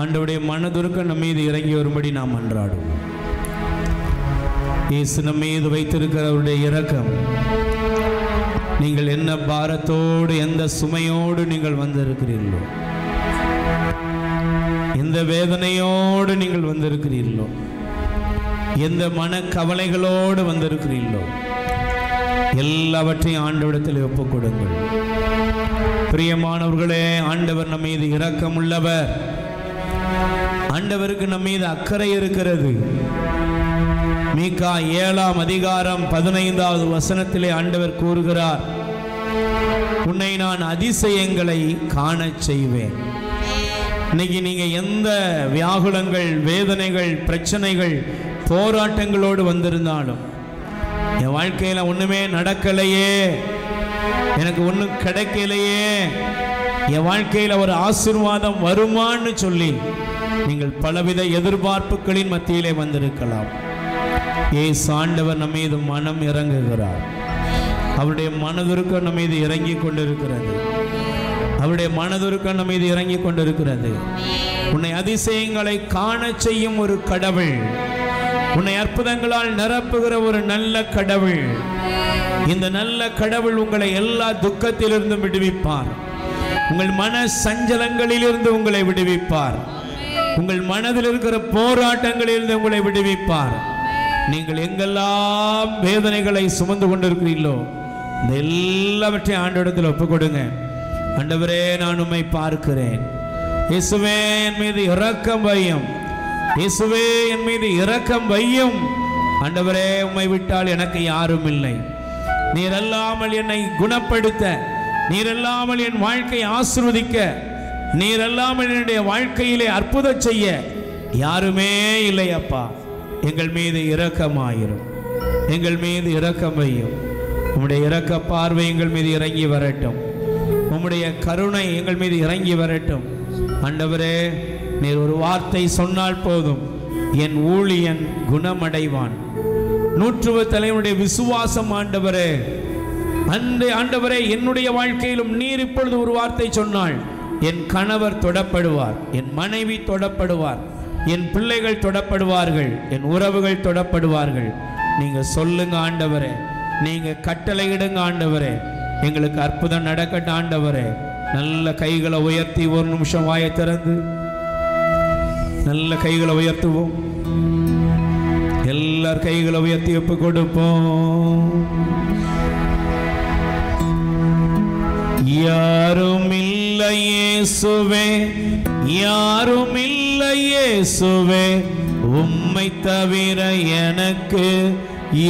ஆண்டவருடைய மனதுருக்கம் நம்ம மீது இறங்கி வரும்படி நாம் மன்றாடுவோம். இயேசு நம்ம மீது வைத்திருக்கிற அவருடைய இரக்கம், நீங்கள் என்ன பாரத்தோடு எந்த சுமையோடு நீங்கள் வந்திருக்கிறீர்களோ, எந்த வேதனையோடு நீங்கள் வந்திருக்கிறீர்களோ, எந்த மன கவலைகளோடு வந்திருக்கிறீர்களோ, எல்லாவற்றையும் ஆண்டவரிடத்தில் ஒப்புக் கொடுங்கள். பிரியமானவர்களே, ஆண்டவர் நம்ம மீது இரக்கம் உள்ளவர். ஆண்டவருக்கு நம்ம மீது அக்கறை இருக்கிறது. மீகா 7ஆம் அதிகாரம் 15வது வசனத்திலே ஆண்டவர் கூறுகிறார், உன்னை நான் அதிசயங்களை காணச் செய்வேன். இன்னைக்கு நீங்க எந்த வியாகுலங்கள், வேதனைகள், பிரச்சனைகள், போராட்டங்களோடு வந்திருந்தாலும், என் வாழ்க்கையில ஒண்ணுமே நடக்கலையே, எனக்கு ஒன்றும் கிடைக்கலையே, என் வாழ்க்கையில் ஒரு ஆசீர்வாதம் வருமான்னு சொல்லி நீங்கள் பலவித எதிர்பார்ப்புகளின் மத்தியிலே வந்திருக்கலாம். இயேசு ஆண்டவர் நம்ம மீது மனம் இறங்குகிறார். அவருடைய மனதுருக்கம் நம்ம மீது இறங்கி கொண்டிருக்கிறது. அவருடைய மனதுருக்கம் நம்ம மீது இறங்கி கொண்டிருக்கிறது. உன்னை அதிசயங்களை காண செய்யும் ஒரு கடவுள், உன்னை அற்புதங்களால் நிரப்புகிற ஒரு நல்ல கடவுள். இந்த நல்ல கடவுள் உங்களை எல்லா துக்கத்திலிருந்து விடுவிப்பார். உங்கள் மன சஞ்சலங்களிலிருந்து உங்களை விடுவிப்பார். உங்கள் மனதில் இருக்கிற போராட்டங்களிலிருந்து உங்களை விடுவிப்பார். நீங்கள் எங்கெல்லாம் வேதனைகளை சுமந்து கொண்டிருக்கிறீர்களோ, இந்த எல்லாவற்றையும் ஆண்டவரிடத்தில் ஒப்புக் கொடுங்க. ஆண்டவரே, நான் உம்மை பார்க்கிறேன். இயேசுவே, என் மீது இரக்கம் வையும். இயேசுவே, என் மீது இரக்கம் வையும். ஆண்டவரே, உம்மை விட்டால் எனக்கு யாரும் இல்லை. நீர் அல்லாமல் என்னை குணப்படுத்த, நீர் அல்லாமல் என் வாழ்க்கையை ஆசீர்வதிக்க, நீர் அல்லாமல் என்னுடைய வாழ்க்கையிலே அற்புதம் செய்ய யாருமே இல்லை. அப்பா, எங்கள் மீது இரக்கமாயிரும். எங்கள் மீது இரக்கம் வையும். உம்முடைய இரக்க பார்வை எங்கள் மீது இறங்கி வரட்டும். உம்முடைய கருணை எங்கள் மீது இறங்கி வரட்டும். ஆண்டவரே, நீர் ஒரு வார்த்தை சொன்னால் போதும், என் ஊழியன் குணமடைவான். 100 தலைவனுடைய விசுவாசம் ஆண்டவரே. ஆண்டவரே, என்னுடைய வாழ்க்கையிலும் நீர் இப்பொழுது ஒரு வார்த்தை சொன்னால், என் கணவர் தொடப்படுவார், என் மனைவி தொடப்படுவார், என் பிள்ளைகள் தொடப்படுவார்கள், என் உறவுகள் தொடப்படுவார்கள். நீங்க சொல்லுங்க ஆண்டவரே, நீங்க கட்டளையிடுங்க ஆண்டவரே. எங்களுக்கு அற்புதம் நடக்கட்டும் ஆண்டவரே. நல்ல கைகளை உயர்த்தி ஒரு நிமிஷம் வாயை திறந்து நல்ல கைகளை உயர்த்துவோம். எல்லார் கைகளை உயர்த்தி ஒப்பு கொடுப்போம். யாரும் இல்லை இயேசுவே, யாரும் இல்லை இயேசுவே, உம்மை தவிர எனக்கு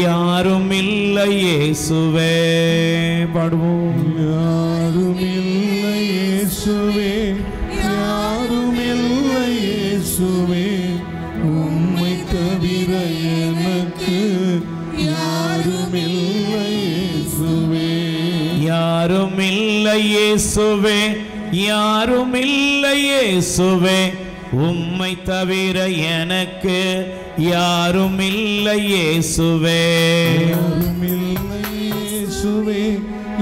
யாரும் இல்லை இயேசுவே. பாடுவோம். யாரும் இல்லை இயேசுவே, யாரும் இல்லை இயேசுவே, உம்மை தவிர எனக்கு யாரும் இல்லை இயேசுவே. யாரும் இல்லை இயேசுவே, யாரும் இல்லை இயேசுவே, உம்மை தவிர எனக்கு யாரும் இல்லை இயேசுவே. யாரும் இல்லை இயேசுவே,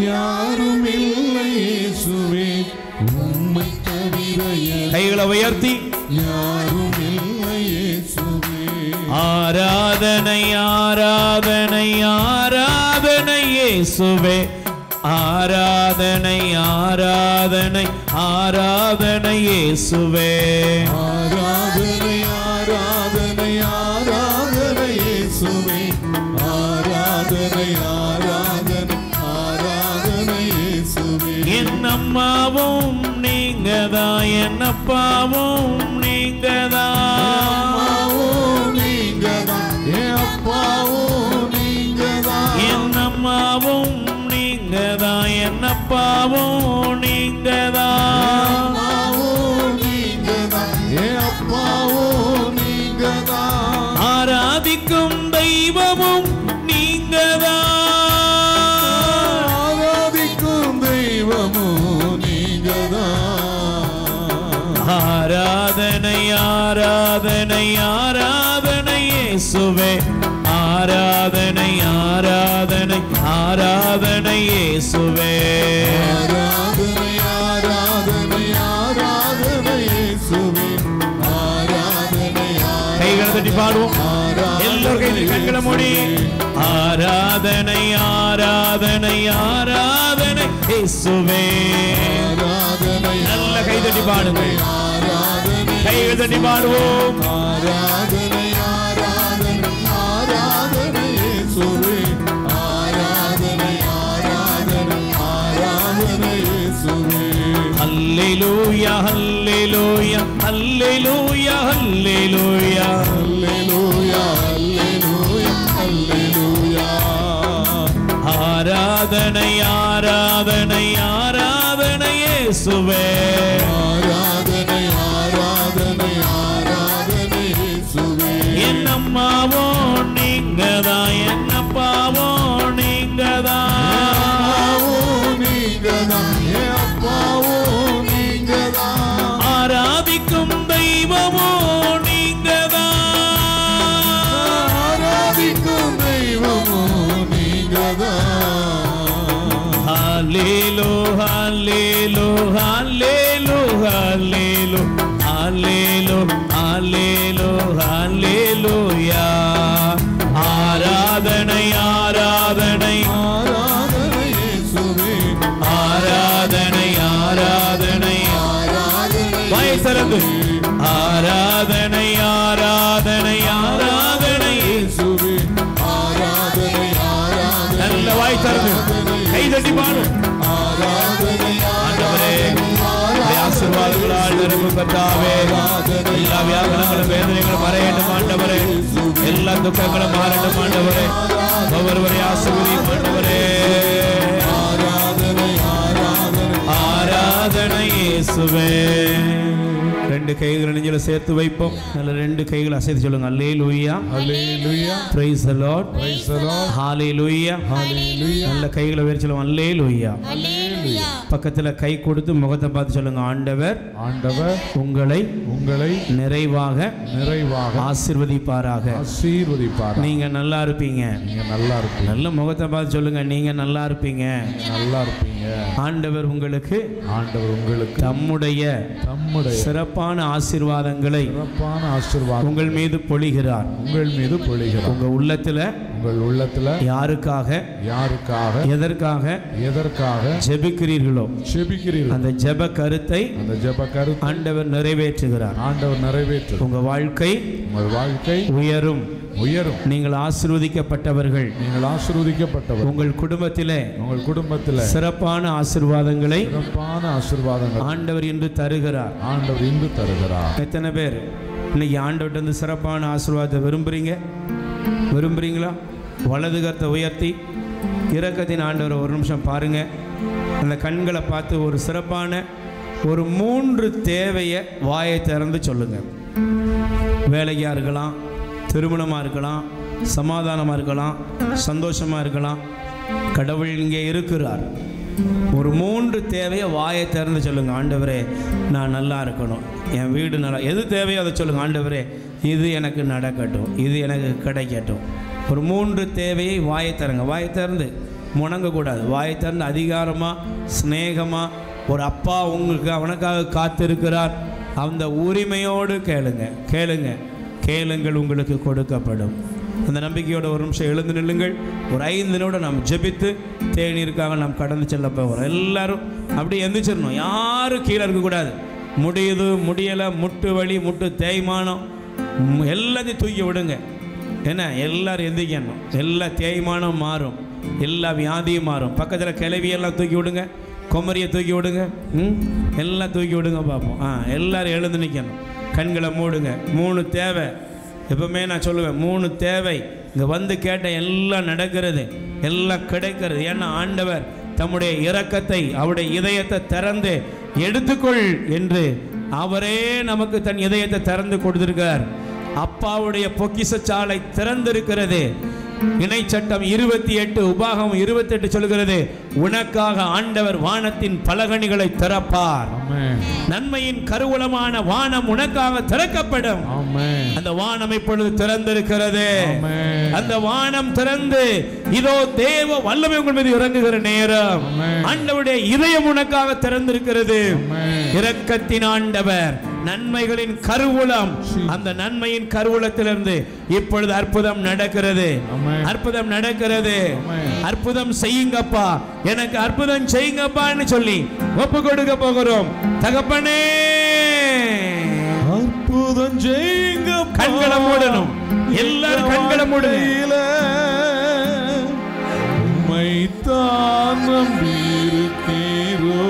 யாரும் இல்லை இயேசுவே, உம்மை தவிர கைகளை உயர்த்தி யாரும் இல்லை இயேசுவே. ஆராதனை ஆராதனை ஆராதனை இயேசுவே, ஆராதனை ஆராதனை ஆராதனை இயேசுவே. ஆராதனை ஆராதனை ஆராதனை இயேசுவே, ஆராதனை ஆராதனை ஆராதனை இயேசுவே. என் அம்மாவும் நீங்கதான், என் அப்பாவும் நீங்கதான், நீங்கதான், என் அப்பாவும் நீங்கதான். என் அம்மாவும் நீங்கதான், என் அப்பாவும் நீங்கதான், என் அப்பாவும் நீங்கதான். ஆராதிக்கும் தெய்வமும் நீங்கதான், ஆராதிக்கும் தெய்வமும் நீங்கதான். ஆராதனை ஆராதனை ஆராதனை இயேசுவே, ஆராதனை ஆராதனை ஆராதனை இயேசுவே. ஆராதனை ஆராதனை ஆராதனை இயேசுவே, பாடுவோம். எல்லோரும் கண்களை மூடி ஆராதனை ஆராதனை ஆராதனை இயேசுவே. நல்ல கைதட்டி பாடுங்கள். கைகள் தட்டி பாடுவோம். ஆராதனை ஆராதனை ஆராதனை இயேசுவே. ஆராதனை ஆராதனை ஆராதனை இயேசுவே. ஹல்லேலூயா ஹல்லேலூயா ஹல்லேலூயா ஹல்லேலூயா ஹல்லேலூயா ஹல்லேலூயா ஹல்லேலூயா. ஆராதனை ஆராதனை ஆராதனை இயேசுவே. ஆராதனை ஆராதனை ஆராதனை இயேசுவே. என் அம்மாவோ நீங்கதான், என் அப்பாவோ நீங்கதான், நீங்கதான் என் அப்பாவோ நீங்கதான். ஆராதிக்கும் தெய்வமோ நீங்கதான், ஆராதிக்கும் தெய்வமோ நீங்கதான். ஹல்லேலூ ஹல்லேலூ ஹல்லேலூ ஹல்லேலூ ஹல்லேலூ ஹல்லேலூ ஹல்லேலூயா. ஆராதனை ஆராதனை ஆராதனை இயேசுவே. ஆராதனை ஆராதனை ஆராதனை வாய் திறந்து ஆராதனை ஆராதனை ஆராதனை இயேசுவே. ஆராதனை ஆராதனை நல்ல வாய் திறந்து கை தட்டி பாடும். ஆராதனை ஆண்டவரே ஆசீர்வாதங்களால் நிரம்பும் கர்த்தாவே, எல்லா வியாகுலங்களும் வேதனைகளும் மறையட்டும் ஆண்டவரே. எல்லா துக்கங்களும் மாறட்டும் ஆண்டவரே. ஒவ்வொருவரை ஆசீர்வதியும் ஆண்டவரே. ஆராதனை ஆராதனை ஆராதனை இயேசுவே. ரெண்டு கைகளை நெஞ்சில சேர்த்து வைப்போம். நல்ல ரெண்டு கைகளை அசைத்து சொல்லுங்க. Alleluia hallelujah. Praise the Lord. Praise the Lord. ஹalleluya ஹல்லேலூயா. நல்ல கைகளை உயர்த்தி சொல்லுங்க. அல்லேலூயா. ஹல்லேலூயா. பக்கத்துல கை கொடுத்து முகத்தை பார்த்து சொல்லுங்க. ஆண்டவர் ஆண்டவர் உங்களை உங்களை நிறைவாக நிறைவாக ஆசீர்வதிப்பாராக. ஆசீர்வதிப்பார். நீங்க நல்லா இருப்பீங்க. நீங்க நல்லா இருப்பீங்க. நல்ல முகத்தை பார்த்து சொல்லுங்க. நீங்க நல்லா இருப்பீங்க. நல்லா இருப்பீங்க. ஆண்டவர் உங்களுக்கு ஆண்டவர் உங்களுக்கு தம்முடைய சிறப்பான ஆசீர்வாதங்களை சிறப்பான ஆசீர்வாதம் உங்கள் மீது பொழிகிறார். உங்கள் மீது பொழிகிறார். உங்க உள்ளத்துல உங்கள் உள்ளத்துல யாருக்காக யாருக்காக எதற்காக ஜெபிக்கிறீர்களோ ஜெபிக்கிறீர்கள் அந்த ஜெப கருத்தை அந்த ஜெப கருத்தை ஆண்டவர் நிறைவேற்றுகிறார். ஆண்டவர் நிறைவேற்று. உங்க வாழ்க்கை உங்கள் வாழ்க்கை உயரும். நீங்கள் ஆசீர்வதிக்கப்பட்டவர்கள். நீங்கள் ஆசீர்வதிக்கப்பட்டவர். உங்கள் குடும்பத்திலே சிறப்பான ஆசீர்வாதங்களை ஆண்டவர் இன்று தருகிறார். எத்தனை பேர் இன்னைக்கு ஆண்டவர்கிட்ட இருந்து சிறப்பான ஆசீர்வாதத்தை விரும்புறீங்களா? வலது கரத்தை உயர்த்தி இரக்கத்தின் ஆண்டவரை ஒரு நிமிஷம் பாருங்க. அந்த கண்களை பார்த்து ஒரு சிறப்பான ஒரு 3 தேவையை வாயை திறந்து சொல்லுங்க. வேலையாக இருக்கலாம், திருமணமாக இருக்கலாம், சமாதானமாக இருக்கலாம், சந்தோஷமாக இருக்கலாம். கடவுள் இங்கே இருக்கிறார். ஒரு 3 தேவையை வாயை திறந்து சொல்லுங்கள். ஆண்டவரே நான் நல்லா இருக்கணும், என் வீடு நல்லா, எது தேவையோ அதை சொல்லுங்கள். ஆண்டவரே இது எனக்கு நடக்கட்டும், இது எனக்கு கிடைக்கட்டும். ஒரு 3 தேவையை வாயை திறங்க. வாயை திறந்து முணங்கக்கூடாது. வாயை திறந்து அதிகாரமாக ஸ்நேகமாக ஒரு அப்பா உங்களுக்கு அவனுக்காக காத்திருக்கிறார். அந்த உரிமையோடு கேளுங்கள் உங்களுக்கு கொடுக்கப்படும். அந்த நம்பிக்கையோட ஒரு நிமிஷம் எழுந்து நில்லுங்கள். ஒரு 5 நிமிடம் நாம் ஜெபித்து தேநீருக்காக நாம் கடந்து செல்ல போகிறோம். எல்லாரும் அப்படியே எந்திரிச்சிடணும். யாரும் கீழே இருக்கக்கூடாது. முடியலை, முட்டு வலி, முட்டு தேய்மானம் எல்லாத்தையும் தூக்கி விடுங்க. என்ன எல்லாரும் எந்திரிக்கணும். எல்லா தேய்மானம் மாறும், எல்லா வியாதியும் மாறும். பக்கத்தில் கிளவியெல்லாம் தூக்கி விடுங்க, குமரியை தூக்கி விடுங்க, எல்லாம் தூக்கி விடுங்க பார்ப்போம். எல்லாரும் எழுந்து நிற்கணும். கண்களை மூடுங்க. 3 தேவை. எப்பவுமே நான் சொல்லுவேன் 3 தேவை. இங்கே வந்து கேட்ட எல்லாம் நடக்கிறது, எல்லாம் கிடைக்கிறது. ஏன்னா ஆண்டவர் தம்முடைய இரக்கத்தை, அவருடைய இதயத்தை திறந்து எடுத்துக்கொள் என்று அவரே நமக்கு தன் இதயத்தை திறந்து கொடுத்திருக்கார். அப்பாவுடைய பொக்கிஷச்சாலை திறந்திருக்கிறது. இணை சட்டம் 28 உபாகம் 28 சொல்கிறது, உனக்காக ஆண்டவர் வானத்தின் பலகணிகளை திறப்பார். நன்மையின் கருவூலமான வானம் உனக்காக திறக்கப்படும். அந்த வானம் இப்பொழுது திறந்திருக்கிறது. அந்த வானம் திறந்து இதோ தேவ வல்லமை உங்கள் மீது இறங்குகிற நேரம். ஆண்டவருடைய இதயம் உனக்காக திறந்திருக்கிறது. இரக்கத்தின் ஆண்டவர், நன்மைகளின் கருவூலம். அந்த நன்மையின் கருவூலத்திலிருந்து இப்பொழுது அற்புதம் நடக்கிறது. அற்புதம் நடக்கிறது. அற்புதம் செய்யுங்கப்பா, எனக்கு அற்புதம் செய்யுங்கப்பான்னு சொல்லி ஒப்பு கொடுக்க போகிறோம். தகப்பனே அற்புதம் செய்யுங்க. கண்களை மூடணும், எல்லாரும் கண்களை மூடணும். உம்மைத்தான் நம்பியிருக்கிறோ,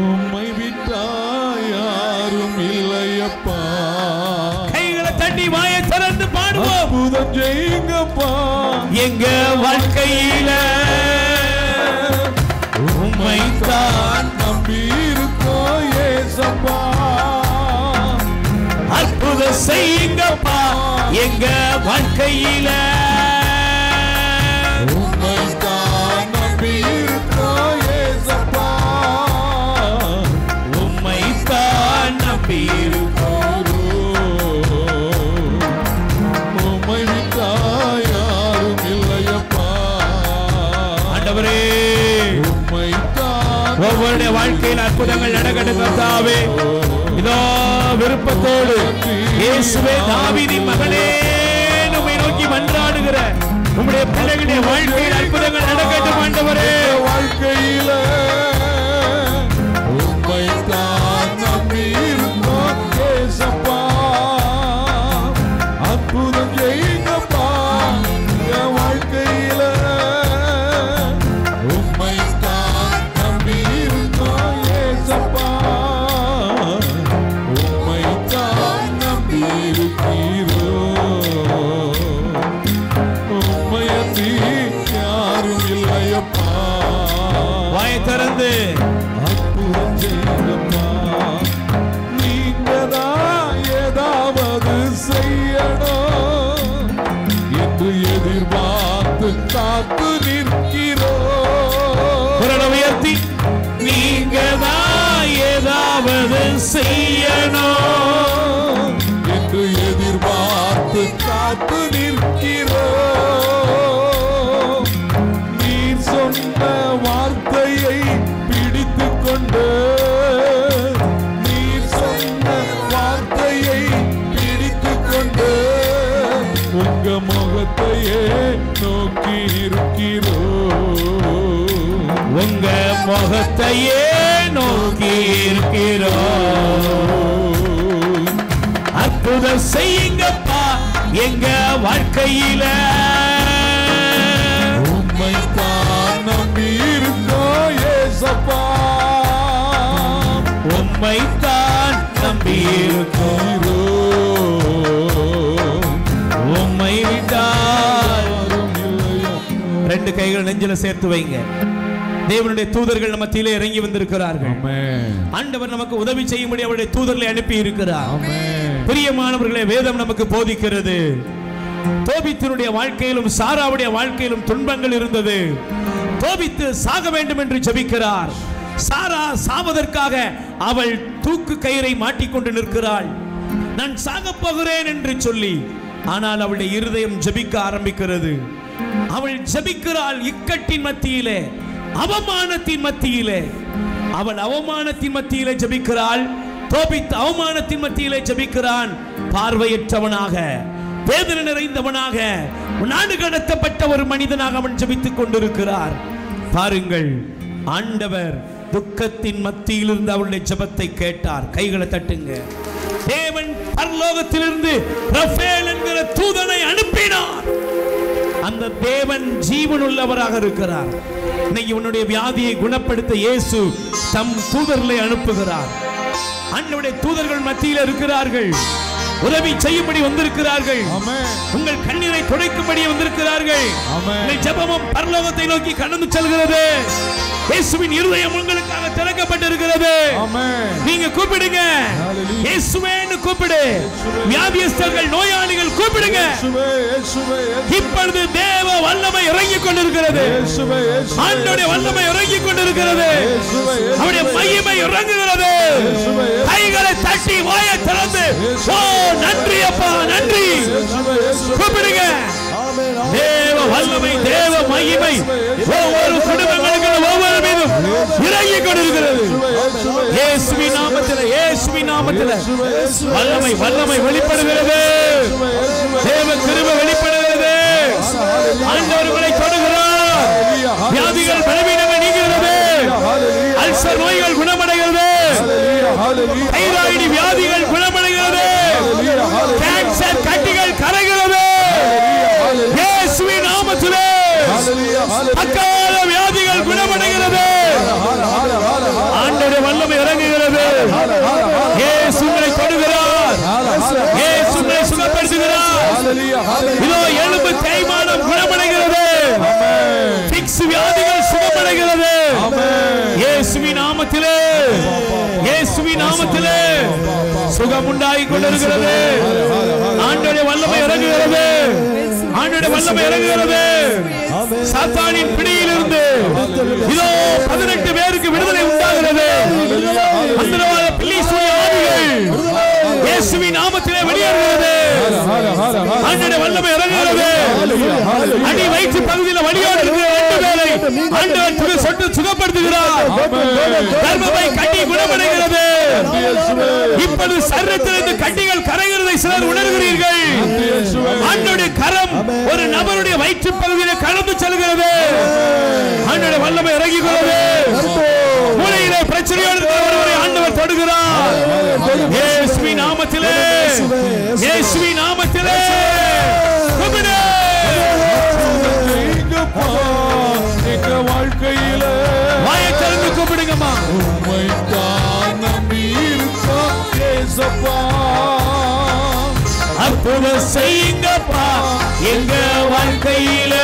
உம்மை விட்டா யாரும் இல்லையப்பா. கைகளை தட்டி வாயை திறந்து பாடுவோம். அற்புதம் செய்யுங்கப்பா எங்க வாழ்க்கையில, உம்மைத்தான் நம்பியிருக்கோ ஏசப்பா. அற்புதம் செய்யுங்கப்பா எங்க வாழ்க்கையில, உம்மைத்தான் நம்பியிருக்கோ ஏசப்பா. உம்மைத்தான் நம்பியிருக்கோ, உம்மை விட்டா யாரும் இல்லையப்பா. ஆண்டவரே உம்மைத்தான் ஒவ்வொருடைய வாழ்க்கையில் அற்புதங்கள் நடக்கட்டும் கர்த்தாவே. இதோ விருப்பத்தோடு இயேசுவே தாவீதின் மகனே உம்மை நோக்கி மன்றாடுகிற உம்முடைய பிள்ளைகளுடைய வாழ்க்கையில் அற்புதங்கள் நடக்கட்டும் ஆண்டவரே. வாழ்க்கையில உம்மைத்தான் நம்பியிருக்கோ ஏசப்பா. அற்புதம் செய்யுங்கப்பா என் வாழ்க்கையில, உம்மைத்தான் நம்பியிருக்கோ ஏசப்பா. உம்மைத்தான் நம்பியிருக்கிறோ, உம்மையன்றி யாரும் இல்லையப்பா. வாயை திறந்து அற்புதம் செய்யுங்கப்பா. நீங்கதான் ஏதாவது செய்யணும் என்று எதிர்பார்த்து காத்து நிற்கிறோ. குரலை உயர்த்தி, நீங்க தான் ஏதாவது செய்யணும் என்று எதிர்பார்த்து காத்து நிற்கிறோ. நீர் சொன்ன வார்த்தையை பிடித்து கொண்டு, நீர் சொன்ன வார்த்தையை பிடித்து கொண்டு உங்க முகத்தையே நோக்கி இருக்கிறோ. உங்க முகத்தையே நோக்கி இருக்கிறோம். அற்புதம் செய்யுங்கப்பா எங்க வாழ்க்கையில, உம்மைத்தான் நம்பியிருக்கோ ஏசப்பா. உம்மைத்தான் நம்பியிருக்கோம். உம்மை விட்டால் ரெண்டு கைகள் நெஞ்சில சேர்த்து வைங்க. தேவனுடைய தூதர்கள் நம்ம மத்தியிலே இறங்கி வந்திருக்கிறார்கள். ஆண்டவர் நமக்கு உதவி செய்யும்படி அவருடைய தூதர்களை அனுப்பி இருக்கிறார். பிரியமானவர்களே, வேதம் நமக்கு போதிக்கிறது. தோபித்தினுடைய வாழ்க்கையிலும் சாராவுடைய வாழ்க்கையிலும் துன்பங்கள் இருந்தது. தோபித்து சாக வேண்டும் என்று ஜெபிக்கிறார். சாரா சாவதற்காக அவள் தூக்கு கயிறை மாட்டிக்கொண்டு நிற்கிறாள். நான் சாக போகிறேன் என்று சொல்லி. ஆனால் அவளுடைய இருதயம் ஜெபிக்க ஆரம்பிக்கிறது. அவள் ஜெபிக்கிறாள் இக்கட்டின் மத்தியிலே, அவமானத்தின் மத்தியிலே. அவள் அவமானத்தின் மத்தியிலே ஜெபிக்கிறாள். தோபித் அவமானத்தின் மத்தியிலே ஜெபிக்கிறான். பார்வையற்றவனாக, வேதனை நிறைந்தவனாக, நாடு கடத்தப்பட்ட ஒரு மனிதனாக அவன் ஜெபித்துக் கொண்டிருக்கிறார். பாருங்கள், ஆண்டவர் துக்கத்தின் மத்தியிலிருந்து அவருடைய ஜெபத்தை கேட்டார். கைகளை தட்டுங்க. தேவன் பரலோகத்திலிருந்து ரஃபேல் என்கிற தூதனை அனுப்பினார். அந்த தேவன் ஜீவன் உள்ளவராக இருக்கிறார். இன்னைக்கு உன்னுடைய வியாதியை குணப்படுத்த இயேசு தம் தூதர்களை அனுப்புகிறார். ஆண்டவருடைய தூதர்கள் மத்தியில் இருக்கிறார்கள். உதவி செய்யும்படி வந்திருக்கிறார்கள். உங்கள் கண்ணீரை துடைக்கும்படி வந்திருக்கிறார்கள். உங்கள் ஜெபமும் பரலோகத்தை நோக்கி கடந்து செல்கிறது. இயேசுவின் இருதயம் உங்களுக்காக திறக்கப்பட்டிருக்கிறது. நீங்க கூப்பிடுங்க, இயேசுவேன்னு கூப்பிடு. வியாதியஸ்தர்கள், நோயாளிகள் கூப்பிடுங்க. இப்பொழுது தேவ வல்லமை இறங்கிக் கொண்டிருக்கிறது. ஆண்டவருடைய வல்லமை இறங்கிக் கொண்டிருக்கிறது. அவருடைய மகிமை இறங்குகிறது. கைகளை தட்டி வாயை திறந்து, ஓ நன்றி அப்பா, நன்றி கூப்பிடுங்க. தேவ வல்லமை, தேவ மகிமை ஒவ்வொரு குடும்பங்களுக்கு ஒவ்வொரு மீதும் இறங்கி கொண்டிருக்கிறது. இயேசுவின் நாமத்தில், இயேசுவின் நாமத்தில் வல்லமை, வல்லமை வெளிப்படுகிறது. தேவ கிருபை வெளிப்படுகிறது. ஆண்டவர் உங்களை தொடுகிறார். வியாதிகள், பலவீனங்கள் நீங்குகிறது. அல்சர் நோய்கள் குணமடைகிறது. தைராய்டு வியாதிகள் குணமடைகிறது. கேன்சர் கட்டிகள் கரைகிறது. இயேசுவின் நாமத்திலே அக்கால வியாதிகள் குணமடைகிறது. ஆண்டவருடைய வல்லமை இறங்குகிறது. இயேசு உங்களை தொடுகிறார். இயேசு உங்களை சுகப்படுத்துகிறார். இதோ எலும்பு தேய்மானம் குணமடைகிறது. பிக்ஸ் வியாதிகள் சுகமடைகிறது. இயேசுவின் நாமத்திலே, இயேசுவின் நாமத்திலே சுகம் உண்டாகி கொண்டிருக்கிறது. ஆண்டவருடைய வல்லமை இறங்குகிறது. ஆண்டவருடைய வல்லமை இறங்குகிறது. சாத்தானின் பிடியிலிருந்து இதோ 18 பேருக்கு விடுதலை உண்டாகிறது. மந்திரவாத பில்லீசுவை ஆவிகள் இயேசுவின் நாமத்திலே வெளியேறுகிறது. ஆண்டவருடைய வல்லமை இறங்குகிறது. அடி வயிற்று பகுதியில் வலியோடு இருக்கிற 2 பேரை ஆண்டவர் சொட்டு சுகப்படுத்துகிறார். கர்ப்பப்பை கட்டி குணமடைகிறது. இப்பொழுது சரீரத்திலிருந்து கட்டிகள் கரைகிறதை சிலர் உணர்கிறீர்கள். ஆண்டவருடைய கரம் ஒரு நபருடைய வயிற்று பகுதியில் கடந்து செல்கிறது. ஆண்டவருடைய வல்லமை இறங்குகிறது. மூளையிலே பிரச்சனையோடு இருக்கிற ஒருவரை ஆண்டவர் தொடுகிறார். இயேசுவின் நாமத்திலே, இயேசுவின் நாமத்திலே எங்க வாழ்க்கையில வாயை திறந்து கூப்பிடுங்கம்மா. உம்மைத்தான் நம்பி இருக்கோம் இயேசப்பா. அற்புதம் செய்யுங்கப்பா எங்க வாழ்க்கையில.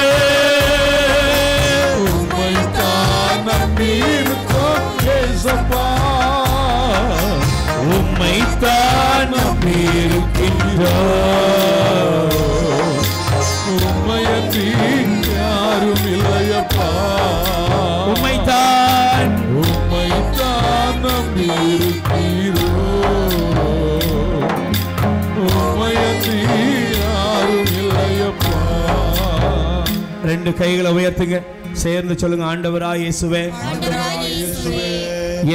உம்மைத்தான் நம்பி இருக்கோம் இயேசப்பா. உம்மைத்தான் நம்பி இருக்கின்றோம். உம்மையன்றி யாரும் இல்லையப்பா. உம்மைத்தான், உம்மைத்தான் நம்பி இருக்கிறோ. உம்மையன்றி யாரும் இல்லையப்பா. 2 கைகளை உயர்த்துங்க. சேர்ந்து சொல்லுங்க. ஆண்டவராய் இயேசுவே,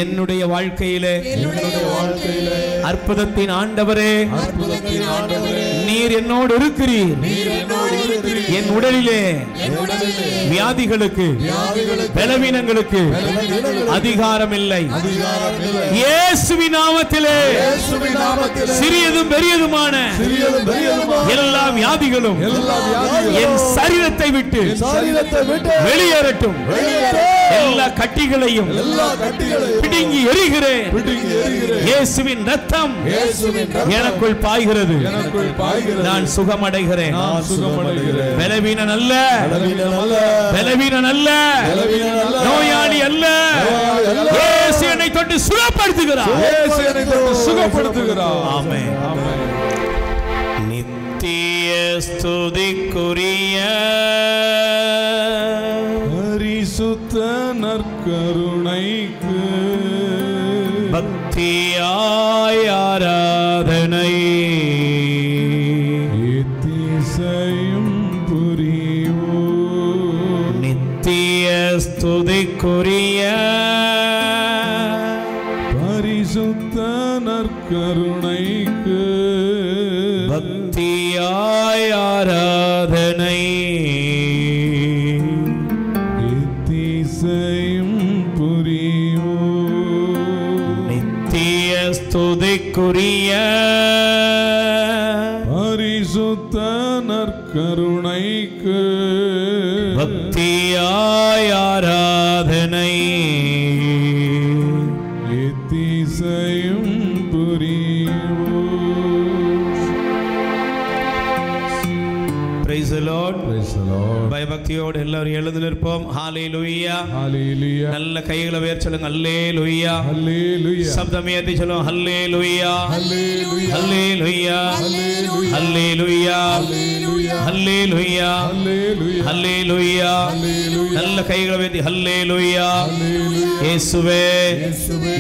என்னுடைய வாழ்க்கையிலே அற்புதத்தின் ஆண்டவரே, நீர் என்னோடு இருக்கிறீர். என் உடலிலே வியாதிகளுக்கு, பலவீனங்களுக்கு அதிகாரம் இல்லை. இயேசுவின் நாமத்திலே சிறியதும் பெரியதுமான எல்லா வியாதிகளும் என் சரீரத்தை விட்டு வெளியேறட்டும். எல்லா கட்டிகளையும் பிடுங்கி எறிகிறேன். இயேசுவின் ரத்தம் எனக்குள் பாய்கிறது. நான் சுகமடைகிறேன். பலவீனன் அல்ல, பலவீனன் அல்ல, நோயாளி அல்ல. இயேசு என்னை தொட்டு சுகப்படுத்துகிறார். ஆமென். நித்திய ஸ்துதிக்குரிய பரிசுத்த நற்கருணைக்கு பக்தியாய் ஆராதனை எத்திசையும் புரிவோம். நித்திய ஸ்துதிக்குரிய பரிசுத்த நற்கருணைக்கு பக்தியாய் ஆராதனை எத்திசையும் புரிவோம். நித்திய ஸ்துதிக்குரிய பரிசுத்த நற்கருணைக்கு பக்தியாய் ஆராதனை எத்திசையும் புரிவோம். Praise the Lord. Praise the Lord. பயபக்தியோடு எல்லாரும் எழுந்து நிற்போம். ஹalleluya. Hallelujah. நல்ல கைகளை உயர்த்தி சொல்லுங்க. ஹalleluya. Hallelujah. சப்தம் ஏத்தி சொல்லுங்க. ஹalleluya. Hallelujah. ஹalleluya. ஹalleluya. ஹalleluya. ஹalleluya. நல்ல கைகளை உயர்த்தி ஹalleluya. இயேசுவே,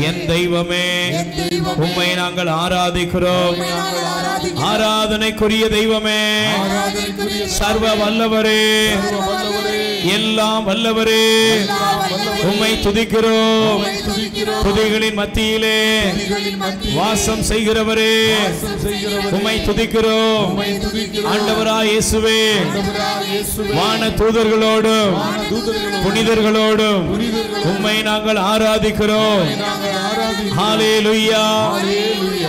என் தெய்வமே, உம்மை நாங்கள் ஆராதிக்கிறோம். ஆராதனைக்குரிய தெய்வமே, சர்வ வல்லவரே, எல்லாம் வல்லவரே, உம்மை துதிக்கிறோம். துதிகளின் மத்தியிலே வாசம் செய்கிறவரே, உம்மை துதிக்கிறோம். ஆண்டவராய் இயேசுவே, வான தூதர்களோடும் புனிதர்களோடும் உம்மை நாங்கள் ஆராதிக்கிறோம். ஹல்லேலூயா,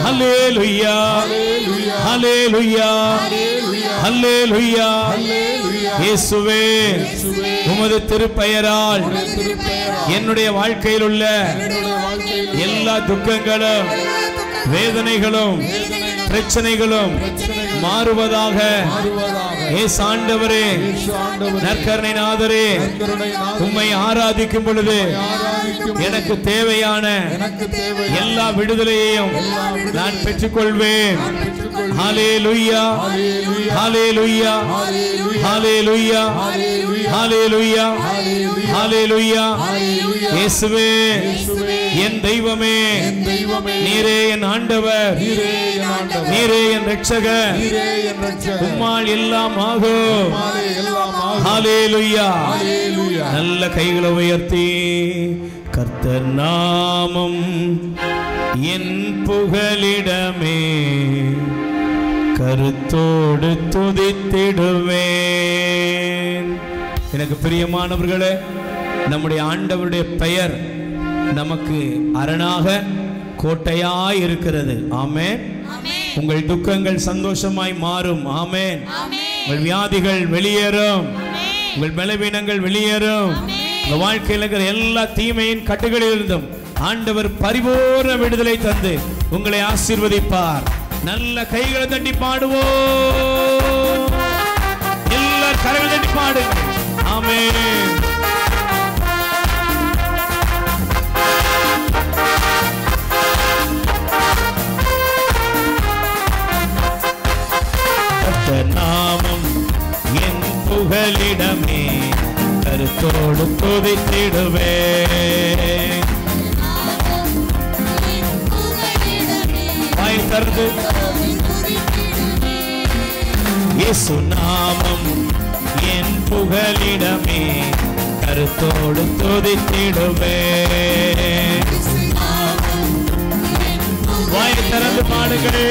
ஹல்லேலூயா, ஹல்லேலூயா, ஹல்லேலூயா. இயேசுவே, உமது திருப்பெயரால் என்னுடைய வாழ்க்கையில் உள்ள எல்லா துக்கங்களும் வேதனைகளும் பிரச்சனைகளும் மாறுவதாக. இயேசு ஆண்டவரே, நற்கருணை நாதரே, உம்மை ஆராதிக்கும் பொழுது எனக்கு தேவையான எல்லா விடுதலையையும் நான் பெற்றுக்கொள்வேன். ஹல்லேலூயா, ஹல்லேலூயா, ஹல்லேலூயா, ஹல்லேலூயா, ஹல்லேலூயா. இயேசுவே, என் தெய்வமே, நீரே என் ஆண்டவர், நீரே என் இரட்சகர், உம்மால் எல்லாம் ஆகும். ஹல்லேலூயா. நல்ல கைகளை உயர்த்தி கர்த்தர் நாமம் என் புகலிடமே, கருத்தோடு துதித்திடுவேன். எனக்கு பிரியமானவர்களே, நம்முடைய ஆண்டவருடைய பெயர் நமக்கு அரணாக கோட்டையாய் இருக்கிறது. ஆமென். உங்கள் துக்கங்கள் சந்தோஷமாய் மாறும். ஆமென். உங்கள் வியாதிகள் வெளியேறும், உங்கள் பலவீனங்கள் வெளியேறும். உங்கள் வாழ்க்கையில் இருக்கிற எல்லா தீமையின் கட்டுகளிலிருந்தும் ஆண்டவர் பரிபூர்ண விடுதலை தந்து உங்களை ஆசீர்வதிப்பார். நல்ல கைகளை தட்டி பாடுவோம். எல்லாரும் கரங்களை தட்டி பாடுங்க. ஆமென். நாமம் என் புகலிடமே, கருத்தோடு துதித்திடுவேன். வாய் திறந்து இயேசு நாமம் என் புகலிடமே, கருத்தோடு துதித்திடுவேன். வாய் திறந்து பாடுங்கள்.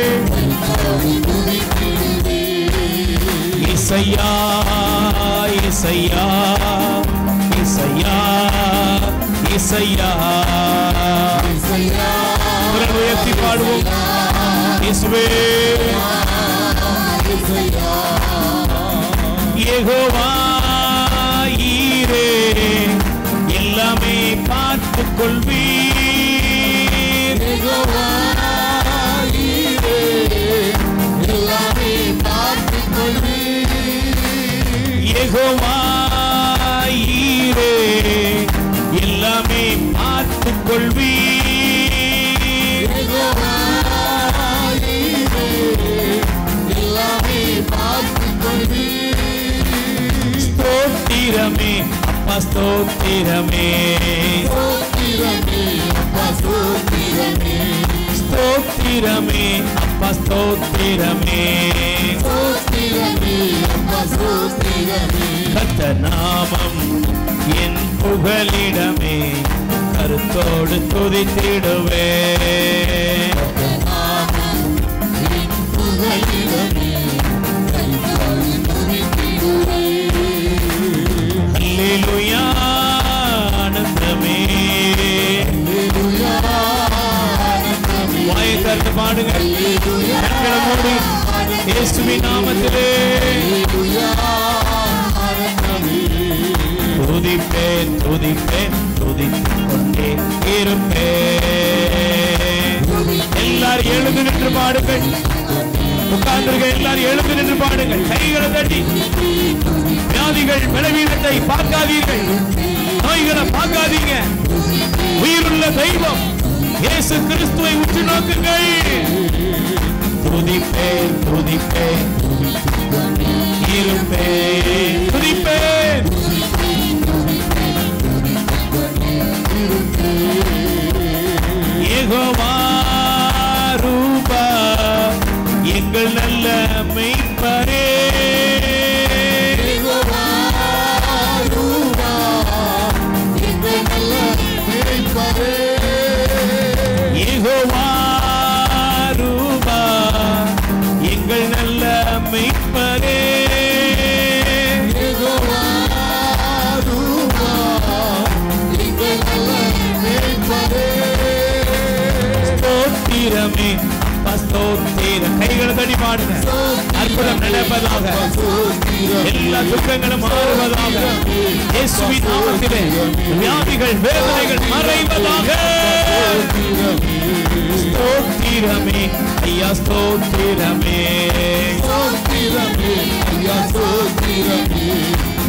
இசையா, இசையா, இசையா, இசையா, குரல் உயர்த்தி பாடுவோம். இயேசுவே, யெகோவா ஈரே, எல்லாமே பார்த்துக் கொள்வீர். யெகோவா ஈரே, எல்லாமே பார்த்துக் கொள்வீர். யெகோவா ஈரே, எல்லாமே பார்த்துக் கொள்வீர். யெகோவா ஈரே, எல்லாமே பார்த்துக் கொள்வீர். ஸ்தோத்திரமே அப்பா, ஸ்தோத்திரமே, ஸ்தோத்திரமே அப்பா, ஸ்தோத்திரமே, ஸ்தோத்திரமே அப்பா, ஸ்தோத்திரமே, ஸ்தோத்திரமே அப்பா, ஸ்தோத்திரமே. கர்த்தர் நாமம் என் புகலிடமே, கருத்தோடு துதித்திடுவேன். அல்லேலூயா, ஆனந்தமே. வாயை திறந்து பாடுங்க. கண்களை மூடி இயேசுவின் நாமத்திலே துதிப்பேன், துதிப்பேன், துதித்துக் கொண்டே இருப்பேன். எல்லாரும் எழுந்து நின்று பாடுங்கள். உட்கார்ந்திருக்க எல்லாரும் எழுந்து நின்று பாடுங்கள். கைகளை தட்டி. வியாதிகள் பலவீனத்தை பார்க்காதீர்கள், நோய்களை பார்க்காதீங்க. உயிருள்ள தெய்வம் இயேசு கிறிஸ்துவை உற்று நோக்குங்கள். துதிப்பேன், துதிப்பேன், இருப்பேன், துதிப்பேன். யெகோவா ரூபா, எங்கள் நல்ல மெய்ப்பரே, ஸ்தோத்திரமே அப்பா ஸ்தோத்திரம். கைகளை தட்டி பாடுங்க. அற்புதம் நடப்பதாக, எல்லா துக்கங்களும் மாறுவதாக, இயேசுவின் நாமத்திலே வியாதிகள் வேதனைகள் மறைவதாக. ஸ்தோத்திரமே ஐயா ஸ்தோத்திரமே,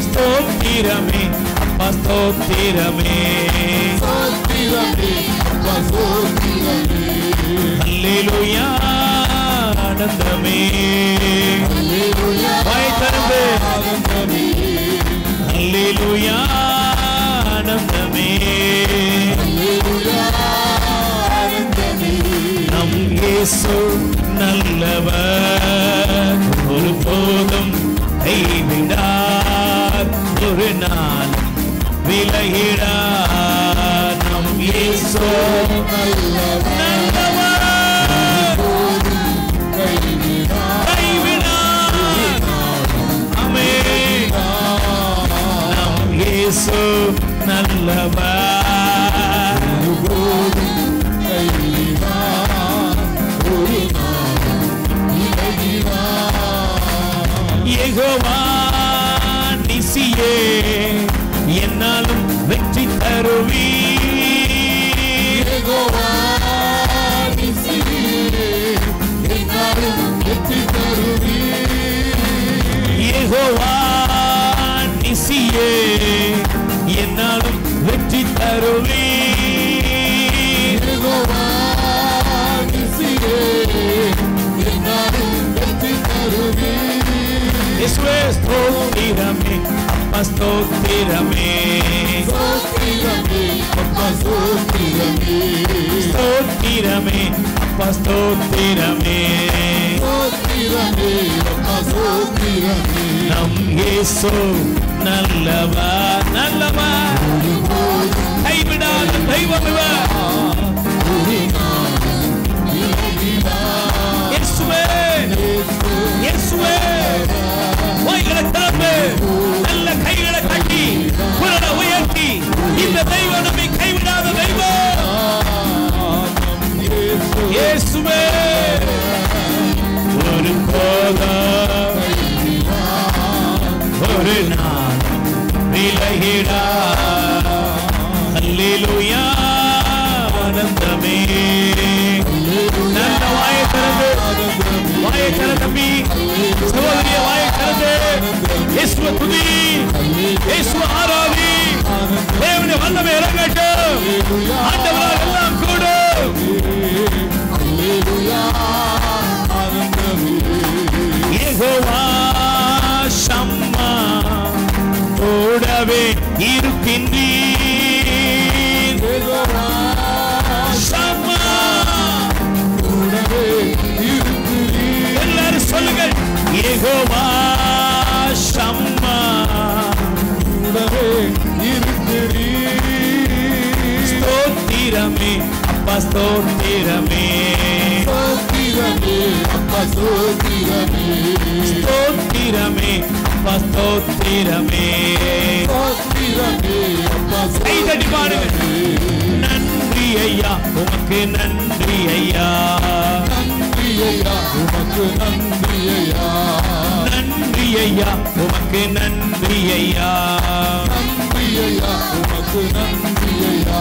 ஸ்தோத்திரமே அப்பா ஸ்தோத்திரமே. அல்லேலூயா ஆனந்தமே, வாயை திறந்து அல்லேலூயா ஆனந்தமே. நம் இயேசு நல்லவர், ஒருபோதும் கைவிடார், ஒரு நாள் விலகிடார். நம் இயேசு நல்லவர், கைவிடார். ஆமென். நம் இயேசு நல்லவர், யெகோவா நிசியே என்னாலும் வெற்றி தருவீர். யெகோவா நிசியே என்னாலும் வெற்றி தருவீர். யெகோவா நிசியே என்னாலும் வெற்றி தருவீர். யெகோவா நிசியே என்னாலும் வெற்றி தருவீர். இயேசுவே ஸ்தோத்திரமே அப்பா ஸ்தோத்திரமே, ஸ்தோத்திரமே அப்பா ஸ்தோத்திரமே, ஸ்தோத்திரமே அப்பா ஸ்தோத்திரமே, ஸ்தோத்திரமே அப்பா ஸ்தோத்திரமே. நம் இயேசு நல்லவர், நல்லவர், கைவிடாத தெய்வம் இவர். இயேசுவே இயேசுவே, வாய்களை திறந்து நல்ல கைகளை தட்டி குரலை உயர்த்தி, இந்த தெய்வம் நம்மை கைவிடாத தெய்வம். இயேசுவே ஒரு போதும் ஒரு நாள் விலகிடார். அல்லேலூயா ஆனந்தமே. நல்ல வாயை திறந்து, வாயை திறந்து தம்பி, சகோதரிய வாயை திறந்து இயேசுவை துதி, இயேசுவை ஆராதி. தேவனுடைய வல்லமை இறங்கட்டும், ஆண்டவரால் எல்லாம் கூடும். யெகோவா ஷம்மா கூடவே இருக்கின்றீர். யெகோவா ஷம்மா கூடவே இருக்கின்றீர். எல்லாரும் சொல்லுங்கள், யெகோவா ஷம்மா கூடவே இருக்கின்றீர். ஸ்தோத்திரமே அப்பா ஸ்தோத்திரமே, ஸ்தோத்திரமே அப்பா ஸ்தோத்திரமே, ஸ்தோத்திரமே அப்பா ஸ்தோத்திரமே, ஸ்தோத்திரமே அப்பா. கை தட்டி பாடுங்க. நன்றி ஐயா உமக்கு நன்றி ஐயா, நன்றி ஐயா உமக்கு நன்றி ஐயா, நன்றி ஐயா உமக்கு நன்றி ஐயா, நன்றி ஐயா உமக்கு நன்றி ஐயா.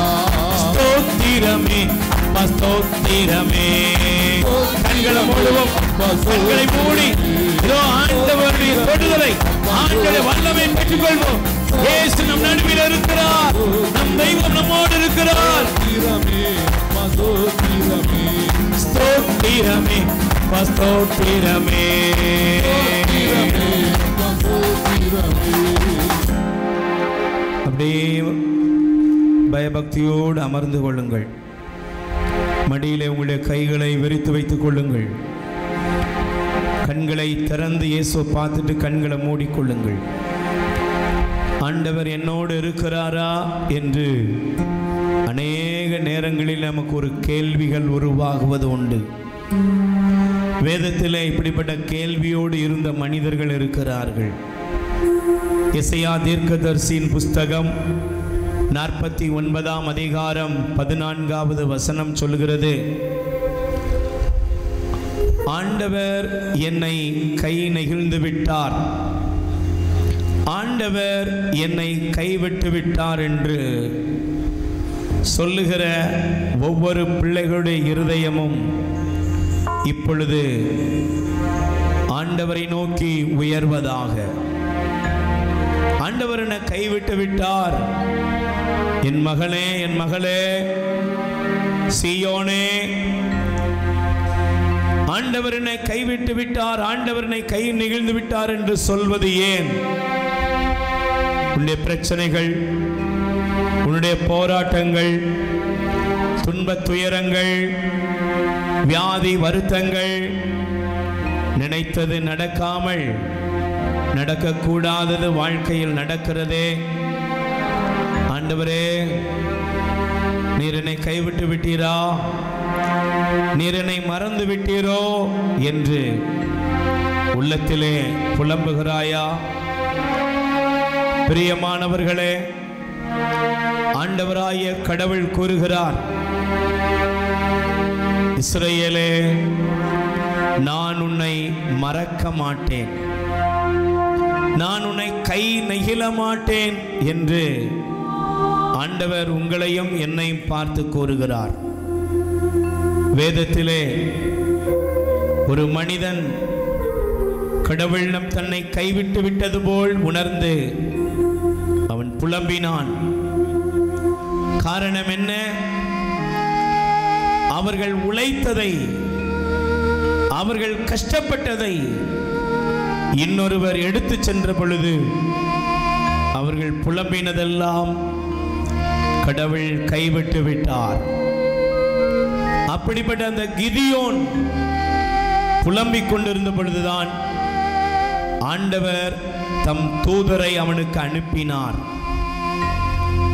ஸ்தோத்திரமே அப்பா ஸ்தோத்திரமே. கண்களை மூடுவோம், கண்களை மூடி இதோ ஆண்டவருடைய தொடுதலை, ஆண்டவருடைய வல்லமை பெற்றுக் கொள்வோம். இயேசு நம் நடுவில் இருக்கிறார், நம் தெய்வம் நம்மோடு இருக்கிறார். ஸ்தோத்திரமே அப்பா ஸ்தோத்திரமே. அப்படியே பயபக்தியோடு அமர்ந்து கொள்ளுங்கள். மடியிலே உங்களுடைய கைகளை விரித்து வைத்துக் கொள்ளுங்கள். கண்களை திறந்து இயேசுவை பார்த்துட்டு கண்களை மூடிக்கொள்ளுங்கள். ஆண்டவர் என்னோடு இருக்கிறாரா என்று அநேக நேரங்களில் நமக்கு ஒரு கேள்விகள் உருவாகுவது உண்டு. வேதத்தில் இப்படிப்பட்ட கேள்வியோடு இருந்த மனிதர்கள் இருக்கிறார்கள். எசையா தீர்க்கதரிசியின் புஸ்தகம் 49ஆம் அதிகாரம் 14வது வசனம் சொல்கிறது, ஆண்டவர் என்னை கை நெகிழ்ந்து விட்டார், ஆண்டவர் என்னை கைவிட்டு விட்டார் என்று சொல்லுகிற ஒவ்வொரு பிள்ளைகளுடைய இருதயமும் இப்பொழுது ஆண்டவரை நோக்கி உயர்வதாக. ஆண்டவர் என்னை கைவிட்டு விட்டார். என் மகனே, என் மகளே, சீயோனே, ஆண்டவர் என்னை கைவிட்டு விட்டார், ஆண்டவர் என்னை கை நெகிழ்ந்து விட்டார் என்று சொல்வது ஏன்? உன்னுடைய பிரச்சனைகள், உன்னுடைய போராட்டங்கள், துன்பத் துயரங்கள், வியாதி வருத்தங்கள், நினைத்தது நடக்காமல் நடக்கக்கூடாதது வாழ்க்கையில் நடக்கிறதே. ஆண்டவரே, நீர் என்னை கைவிட்டு விட்டீரா, நீர் என்னை மறந்து விட்டீரோ என்று உள்ளத்திலே புலம்புகிறாயா? பிரியமானவர்களே, ஆண்டவராகிய கடவுள் கூறுகிறார், இஸ்ரவேலே, நான் உன்னை மறக்க மாட்டேன், நான் உன்னை கை நெகிழ மாட்டேன் என்று ஆண்டவர் உங்களையும் என்னையும் பார்த்து கூறுகிறார். வேதத்திலே ஒரு மனிதன் கடவுளிடம் தன்னை கைவிட்டு விட்டது போல் உணர்ந்து அவன் புலம்பினான். காரணம் என்ன? அவர்கள் உழைத்ததை, அவர்கள் கஷ்டப்பட்டதை இன்னொருவர் எடுத்து சென்ற பொழுது அவர்கள் புலம்பினதெல்லாம் கடவுள் கைவிட்டு விட்டார். அப்படிப்பட்ட அந்த கிதியோன் புலம்பிக் கொண்டிருந்த பொழுதுதான் ஆண்டவர் தம் தூதரை அவனுக்கு அனுப்பினார்.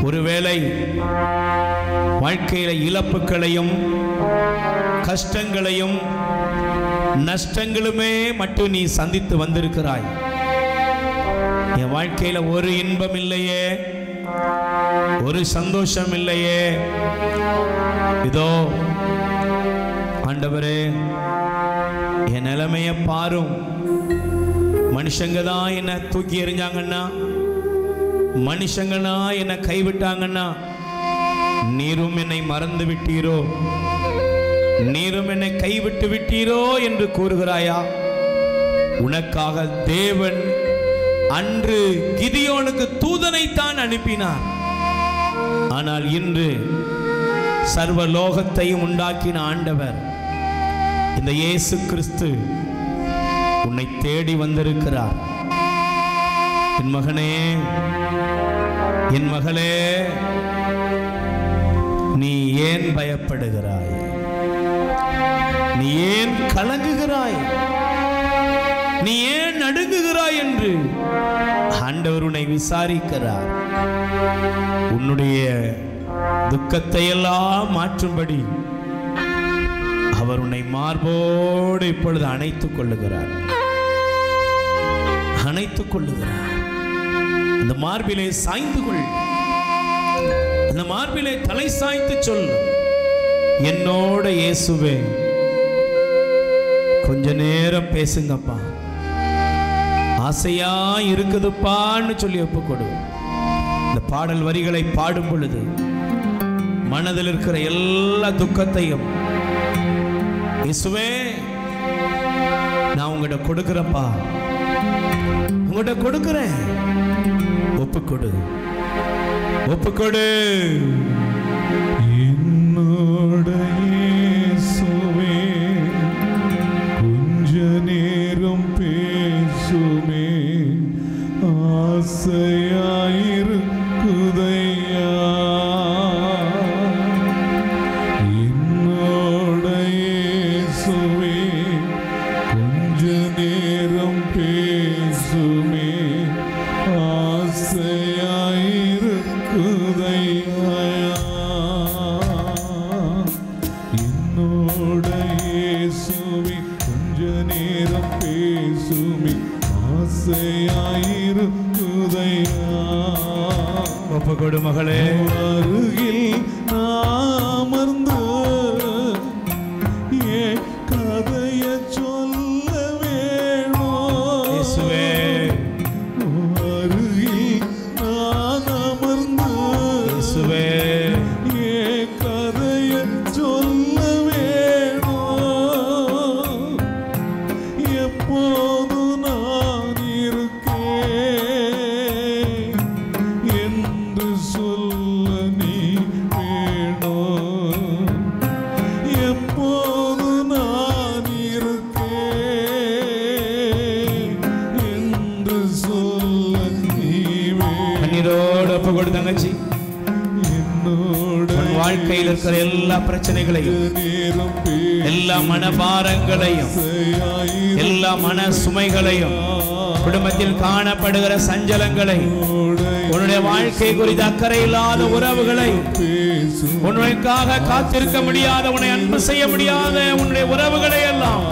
ஒருவேளை வாழ்க்கையில இழப்புகளையும் கஷ்டங்களையும் நஷ்டங்களுமே மட்டும் நீ சந்தித்து வந்திருக்கிறாய். என் வாழ்க்கையில ஒரு இன்பம் இல்லையே, ஒரு சந்தோஷம் இல்லையே. இதோ ஆண்டவரே, என் நிலைமைய பாரும். மனுஷங்க தான் என்ன தூக்கி எறிஞ்சாங்கன்னா, மனுஷங்கன்னா என்னை கைவிட்டாங்கன்னா, நீரும் என்னை மறந்து விட்டீரோ, நீரும் என்னை கைவிட்டு விட்டீரோ என்று கூறுகிறாயா? உனக்காக தேவன் அன்று கிதியோனுக்கு தூதனைத்தான் அனுப்பினார். ஆனால் இன்று சர்வ லோகத்தையும் உண்டாக்கின ஆண்டவர் இந்த இயேசு கிறிஸ்து உன்னை தேடி வந்திருக்கிறார். என் மகனே, என் மகளே, நீ ஏன் பயப்படுகிறாய்? நீ ஏன் கலங்குகிறாய்? நீ ஏன் நடுங்குகிறாய் என்று ஆண்டவர் உன்னை விசாரிக்கிறார். உன்னுடைய துக்கத்தை எல்லாம் மாற்றும்படி அவர் உன்னை மார்போடு இப்பொழுது அணைத்துக் கொள்ளுகிறார், அணைத்துக் கொள்ளுகிறார். அந்த மார்பிலே சாய்ந்து கொள், அந்த மார்பிலே தலை சாய்த்து சொல், என்னோட இயேசுவே கொஞ்ச நேரம் பேசுங்கப்பா, ஆசையா இருக்குதுப்பான்னு சொல்லி ஒப்புக்கொடு. இந்த பாடல் வரிகளை பாடும் பொழுது மனதில் இருக்கிற எல்லா துக்கத்தையும், இயேசுவே நான் உங்கள்கிட்ட கொடுக்கிறப்பா, உங்கள்கிட்ட கொடுக்கிறேன், ஒப்புக்கொடு, ஒப்புக்கொடு. என்னோட இயேசுவே கொஞ்ச நேரம் பேசுமே, ஆசையாயிருக்குதையா. என்னோட இயேசுவே கொஞ்ச நேரம் பேசுமே, ஆசையாயிருக்குதையா. என்னோட இயேசுவே கொஞ்ச நேரம் பேசுமே, ஆசையாயிருக்குதையா. ஒப்புக்கொடு மகளே. அருகில் அமர்ந்து ஏ கதைய இருக்கிற எல்லா பிரச்சனைகளையும், எல்லா மனபாரங்களையும், எல்லா மன சுமைகளையும், குடும்பத்தில் காணப்படுகிற சஞ்சலங்களை, உன்னுடைய வாழ்க்கை குறித்த அக்கறை இல்லாத உறவுகளை, உன்னுடையக்காக காத்திருக்க முடியாத, உன்னை அன்பு செய்ய முடியாத உன்னுடைய உறவுகளை எல்லாம்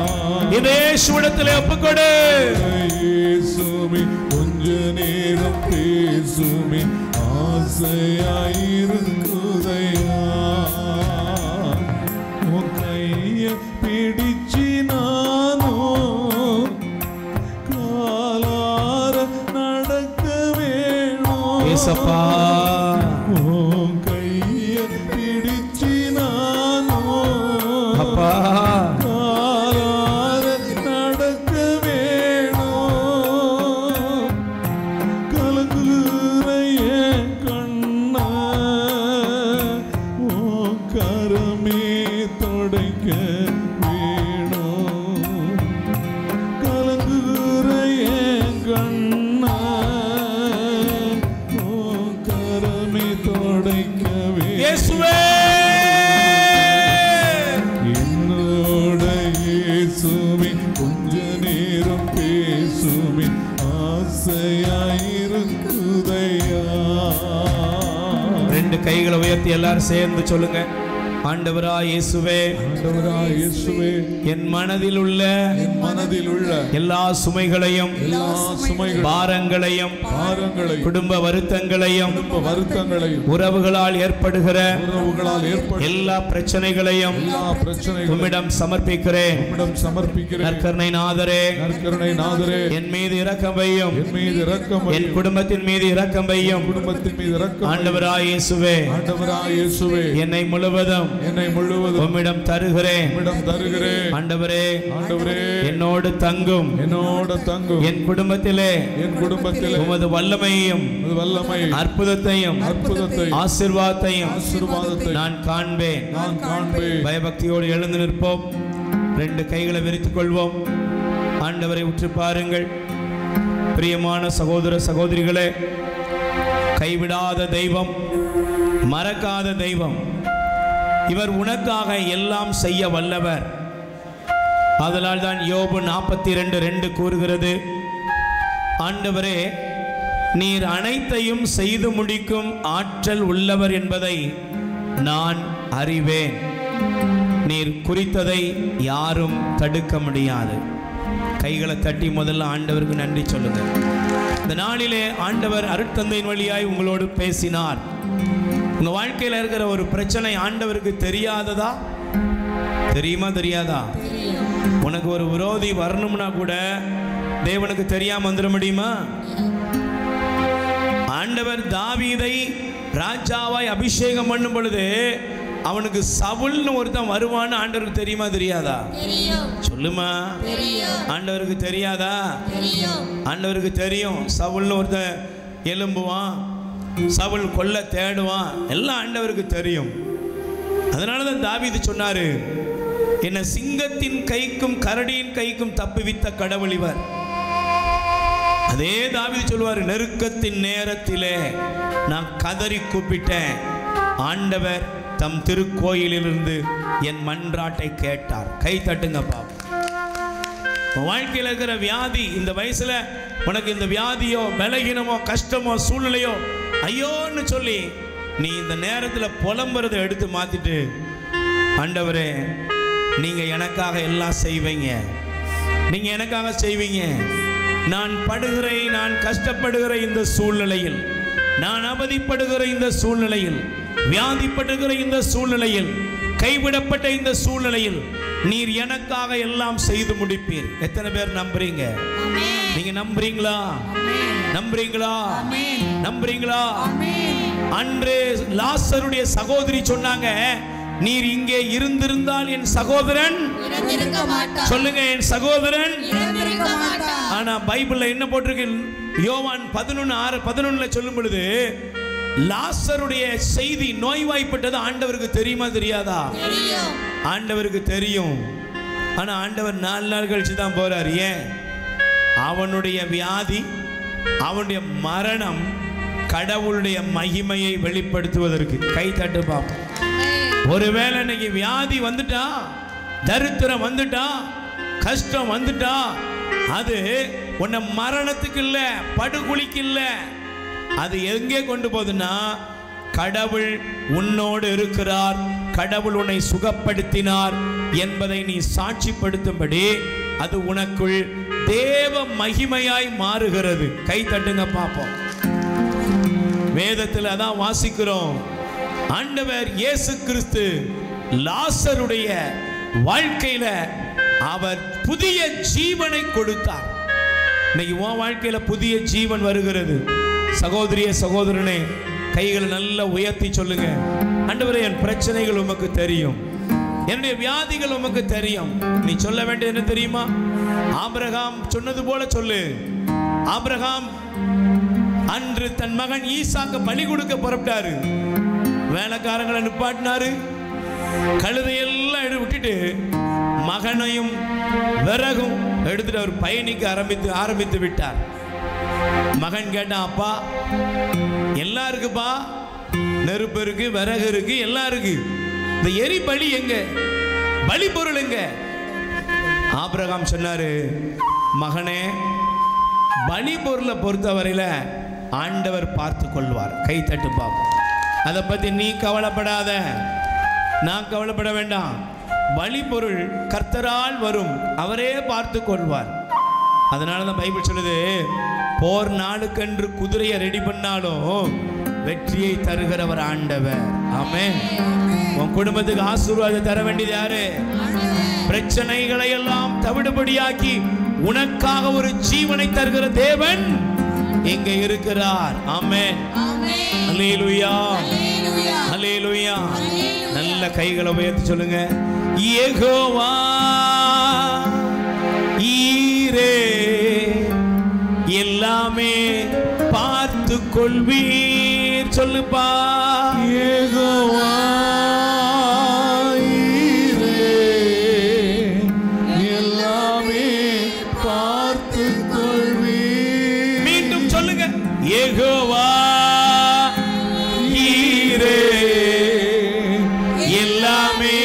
இதே சுடத்திலே ஒப்புக்கொடு. கொஞ்ச நேரம் பேசுமே ஆசையாயிருக்குதையா, உன் கைய பிடிச்சு நானோ காலார நடக்க வேணும். ஏசப்பா, உன் கைய பிடிச்சு நானோ அப்பா காலார நடக்க வேணும். கலங்குற என் கண்ண உன் கரமே தொடைக்க வேணும். கலங்குற என் கண்ண உன் கரமே தொடைக்க வேணும். இயேசுவே, என்னோட இயேசுவே கொஞ்ச நேரம் பேசுமே ஆசையாயிருக்குதையா. ரெண்டு கைகளை உயர்த்தி எல்லாரும் சேர்ந்து சொல்லுங்க. ஆண்டவராய் இயேசுவே, ஆண்டவராய் இயேசுவே, என் மனதில் உள்ள எல்லா சுமைகளையும், பாரங்களையும், குடும்ப வருத்தங்களையும், உறவுகளால் ஏற்படுகிற எல்லா பிரச்சனைகளையும் உம்மிடம் சமர்ப்பிக்கிறேன். நற்கருணை நாதரே, என் மீது இரக்கம் வையும், என் குடும்பத்தின் மீது இரக்கம் வையும். ஆண்டவராய் இயேசுவே, என்னை முழுவதும் உம்மிடம் தருகிறேன். ஆண்டவரே, என்னோடு தங்கும் என் குடும்பத்திலே உமது வல்லமையும் அற்புதத்தையும் ஆசீர்வாதத்தையும் நான் காண்பேன். பயபக்தியோடு எழுந்து நிற்போம். ரெண்டு கைகளை விரித்துக் கொள்வோம். ஆண்டவரை உற்று பாருங்கள். பிரியமான சகோதர சகோதரிகளே, கைவிடாத தெய்வம், மறக்காத தெய்வம், இவர் உனக்காக எல்லாம் செய்ய வல்லவர். அதனால் தான் யோபு 42:2 கூறுகிறது, ஆண்டவரே, நீர் அனைத்தையும் செய்து முடிக்கும் ஆற்றல் உள்ளவர் என்பதை நான் அறிவேன். நீர் குறித்ததை யாரும் தடுக்க முடியாது. கைகளை தட்டி முதல்ல ஆண்டவருக்கு நன்றி சொல்லுங்க. இந்த நாளிலே ஆண்டவர் அருட்தந்தையின் வழியாய் உங்களோடு பேசினார். உங்க வாழ்க்கையில் இருக்கிற ஒரு பிரச்சனை ஆண்டவருக்கு தெரியாததா? தெரியுமா? தெரியாதா? உனக்கு ஒரு விரோதி வரணும்னா கூட தேவனுக்கு தெரியாம வந்துட முடியுமா? ஆண்டவர் தாவீதை ராஜாவாய் அபிஷேகம் பண்ணும் பொழுது அவனுக்கு சவுல்னு ஒருத்தன் வருவான்னு ஆண்டவருக்கு தெரியுமா? தெரியாதா? சொல்லுமா. ஆண்டவருக்கு தெரியாதா? ஆண்டவருக்கு தெரியும். சவுல்னு ஒருத்தன் எழும்புவான், சவுல் கொல்ல தேடுவான், எல்லாம் ஆண்டவருக்கு தெரியும். அதனாலதான் தாவீது சொன்னாரு, என்ன சிங்கத்தின் கைக்கும் கரடியின் கைக்கும் தப்புவித்த கடவுள் இவர். அதே தாவீது சொல்வாரு, நெருக்கத்தின் நேரத்திலே நான் கதறி கூப்பிட்டேன், ஆண்டவர் தம் திருக்கோயிலிருந்து என் மன்றாட்டை கேட்டார். கை தட்டுங்கப்பா. வாழ்க்கையில் இருக்கிற வியாதி, இந்த வயசுல உனக்கு இந்த வியாதியோ பலகீனமோ கஷ்டமோ சூழ்நிலையோ ஐயோன்னு சொல்லி நீ இந்த நேரத்தில் புலம்புறதை எடுத்து மாத்திட்டு, ஆண்டவரே நீங்க எனக்காக எல்லாம் செய்வீங்க, நீங்க எனக்காக செய்வீங்க. நான் படுகிறேன், நான் கஷ்டப்படுகிற இந்த சூழ்நிலையில், நான் அவதிப்படுகிற இந்த சூழ்நிலையில், வியாதிப்படுகிற இந்த சூழ்நிலையில், கைவிடப்பட்ட இந்த சூழ்நிலையில் நீர் எனக்காக எல்லாம் செய்து முடிப்பீர். எத்தனை பேர் நம்புறீங்க? நீங்க நம்புறீங்களா? நம்புறீங்களா? நம்புறீங்களா? அன்று லாசருடைய சகோதரி சொன்னாங்க, நீர் இங்கே இருந்திருந்தால் என் சகோதரன், சொல்லுங்க, என் சகோதரன். ஆனா பைபிள்ல என்ன போட்டிருக்கு? யோவான் 11:6-11 சொல்லும் பொழுது லாசருடைய செய்தி, நோய்வாய்ப்பட்டது ஆண்டவருக்கு தெரியுமா? தெரியாதா? ஆண்டவருக்கு தெரியும். ஆனா ஆண்டவர் 4 நாள் கழிச்சு தான் போறார். ஏன்? அவனுடைய வியாதி, அவனுடைய மரணம் கடவுளுடைய மகிமையை வெளிப்படுத்துவதற்கு. கை தட்டு பாப்போம். ஒருவேளை இன்னைக்கு வியாதி வந்துட்டா, தரித்திரம் வந்துட்டா, கஷ்டம் வந்துட்டா, அது உன்னை மரணத்துக்கு இல்ல, படுகொலிக்கு இல்ல. அது எங்கே கொண்டு போகுதுன்னா, கடவுள் உன்னோடு இருக்கிறார், கடவுள் உன்னை சுகப்படுத்தினார் என்பதை நீ சாட்சிப்படுத்தும்படி அது உனக்குள் தேவ மகிமையாய் மாறுகிறது. கை தட்டுங்க பாப்போம். வேதத்தில் அதான் வாசிக்கிறோம். ஆண்டவர் இயேசு கிறிஸ்து லாசருடைய வாழ்க்கையில அவர் புதிய ஜீவனை கொடுத்தார். இன்னைக்கு உன் வாழ்க்கையில புதிய ஜீவன் வருகிறது. சகோதரிய சகோதரனே, கைகளை நல்லா உயர்த்தி சொல்லுங்க. ஆண்டவரே, என் பிரச்சனைகள் உமக்கு தெரியும், என்னுடைய வியாதிகள் உமக்கு தெரியும். நீ சொல்ல வேண்டியது என்ன தெரியுமா? ஆபிரகாம் சொன்னது போல சொல்லு. ஆபிரகாம் அன்று தன் மகன் ஈசாக்க பலி கொடுக்க புறப்பட்டாரு. வேலைக்காரங்களை நிப்பாட்டினாரு, கழுதையெல்லாம் விட்டுட்டு மகனையும் விறகும் எடுத்துட்டு அவர் பயணிக்க ஆரம்பித்து விட்டார். மகன் கேட்டான், அப்பா எல்லாம் இருக்குப்பா, நெருப்பு இருக்கு, விறகு இருக்கு, எல்லாம் இருக்கு, இந்த எரி பலி எங்க, பலி பொருள் எங்க? ஆபிரகாம் சொன்னாரு, மகனே, பலி பொருளை பொறுத்தவரையில ஆண்டவர் பார்த்து கொள்வார். கை தட்டு பாப்போம். அதை பத்தி நீ கவலைப்படாத, நான் கவலைப்பட வேண்டாம். பலி பொருள் கர்த்தரால் வரும், அவரே பார்த்து கொள்வார். அதனால தான் பைபிள் சொல்லுது, போர் நாளுக்கென்று குதிரையை ரெடி பண்ணாலும் வெற்றியை தருகிறவர் ஆண்டவர். ஆமென். உன் குடும்பத்துக்கு ஆசீர்வாதம் தர வேண்டியது யாரு? பிரச்சனைகளை எல்லாம் தவிடுபடியாக்கி உனக்காக ஒரு ஜீவனை தருகிற தேவன் இங்க இருக்கிறார். ஆமென். அல்லேலூயா, அல்லேலூயா. நல்ல கைகளை உயர்த்தி சொல்லுங்க. யெகோவா ஈரே, எல்லாமே பார்த்து கொள்வீர். சொல்லுப்பா. யெகோவா ஈரே, எல்லாமே பார்த்து கொள்வீர். மீண்டும் சொல்லுங்க. யெகோவா ஈரே, எல்லாமே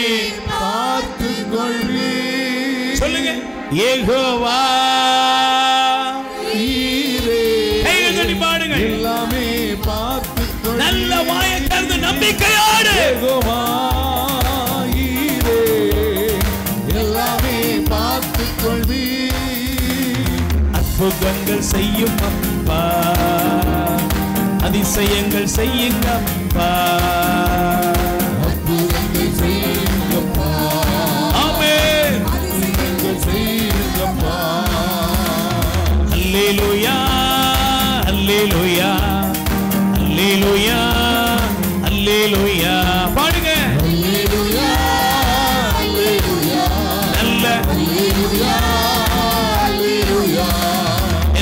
பார்த்து கொள்வீர். சொல்லுங்க. யெகோவா ஈரே, கைகள் தட்டி பாடுங்க. எல்லாமே பார்த்து கொள்வீர். நல்ல வாயை திறந்து நம்பிக்கையோடு. யெகோவா ஈரே, எல்லாமே பார்த்து கொள்வீர். அற்புதங்கள் செய்யும் அப்பா, அதிசயங்கள் செய்யுங்க அப்பா. அற்புதங்கள் செய்யுங்கப்பா, ஆமென். அதிசயங்கள் செய்யுங்கப்பா. அல்லேலூயா, அல்லேலூயா, அல்லேலூயா, அல்லேலூயா. பாடுங்க. அல்லேலூயா, அல்லேலூயா, நல்ல அல்லேலூயா, அல்லேலூயா.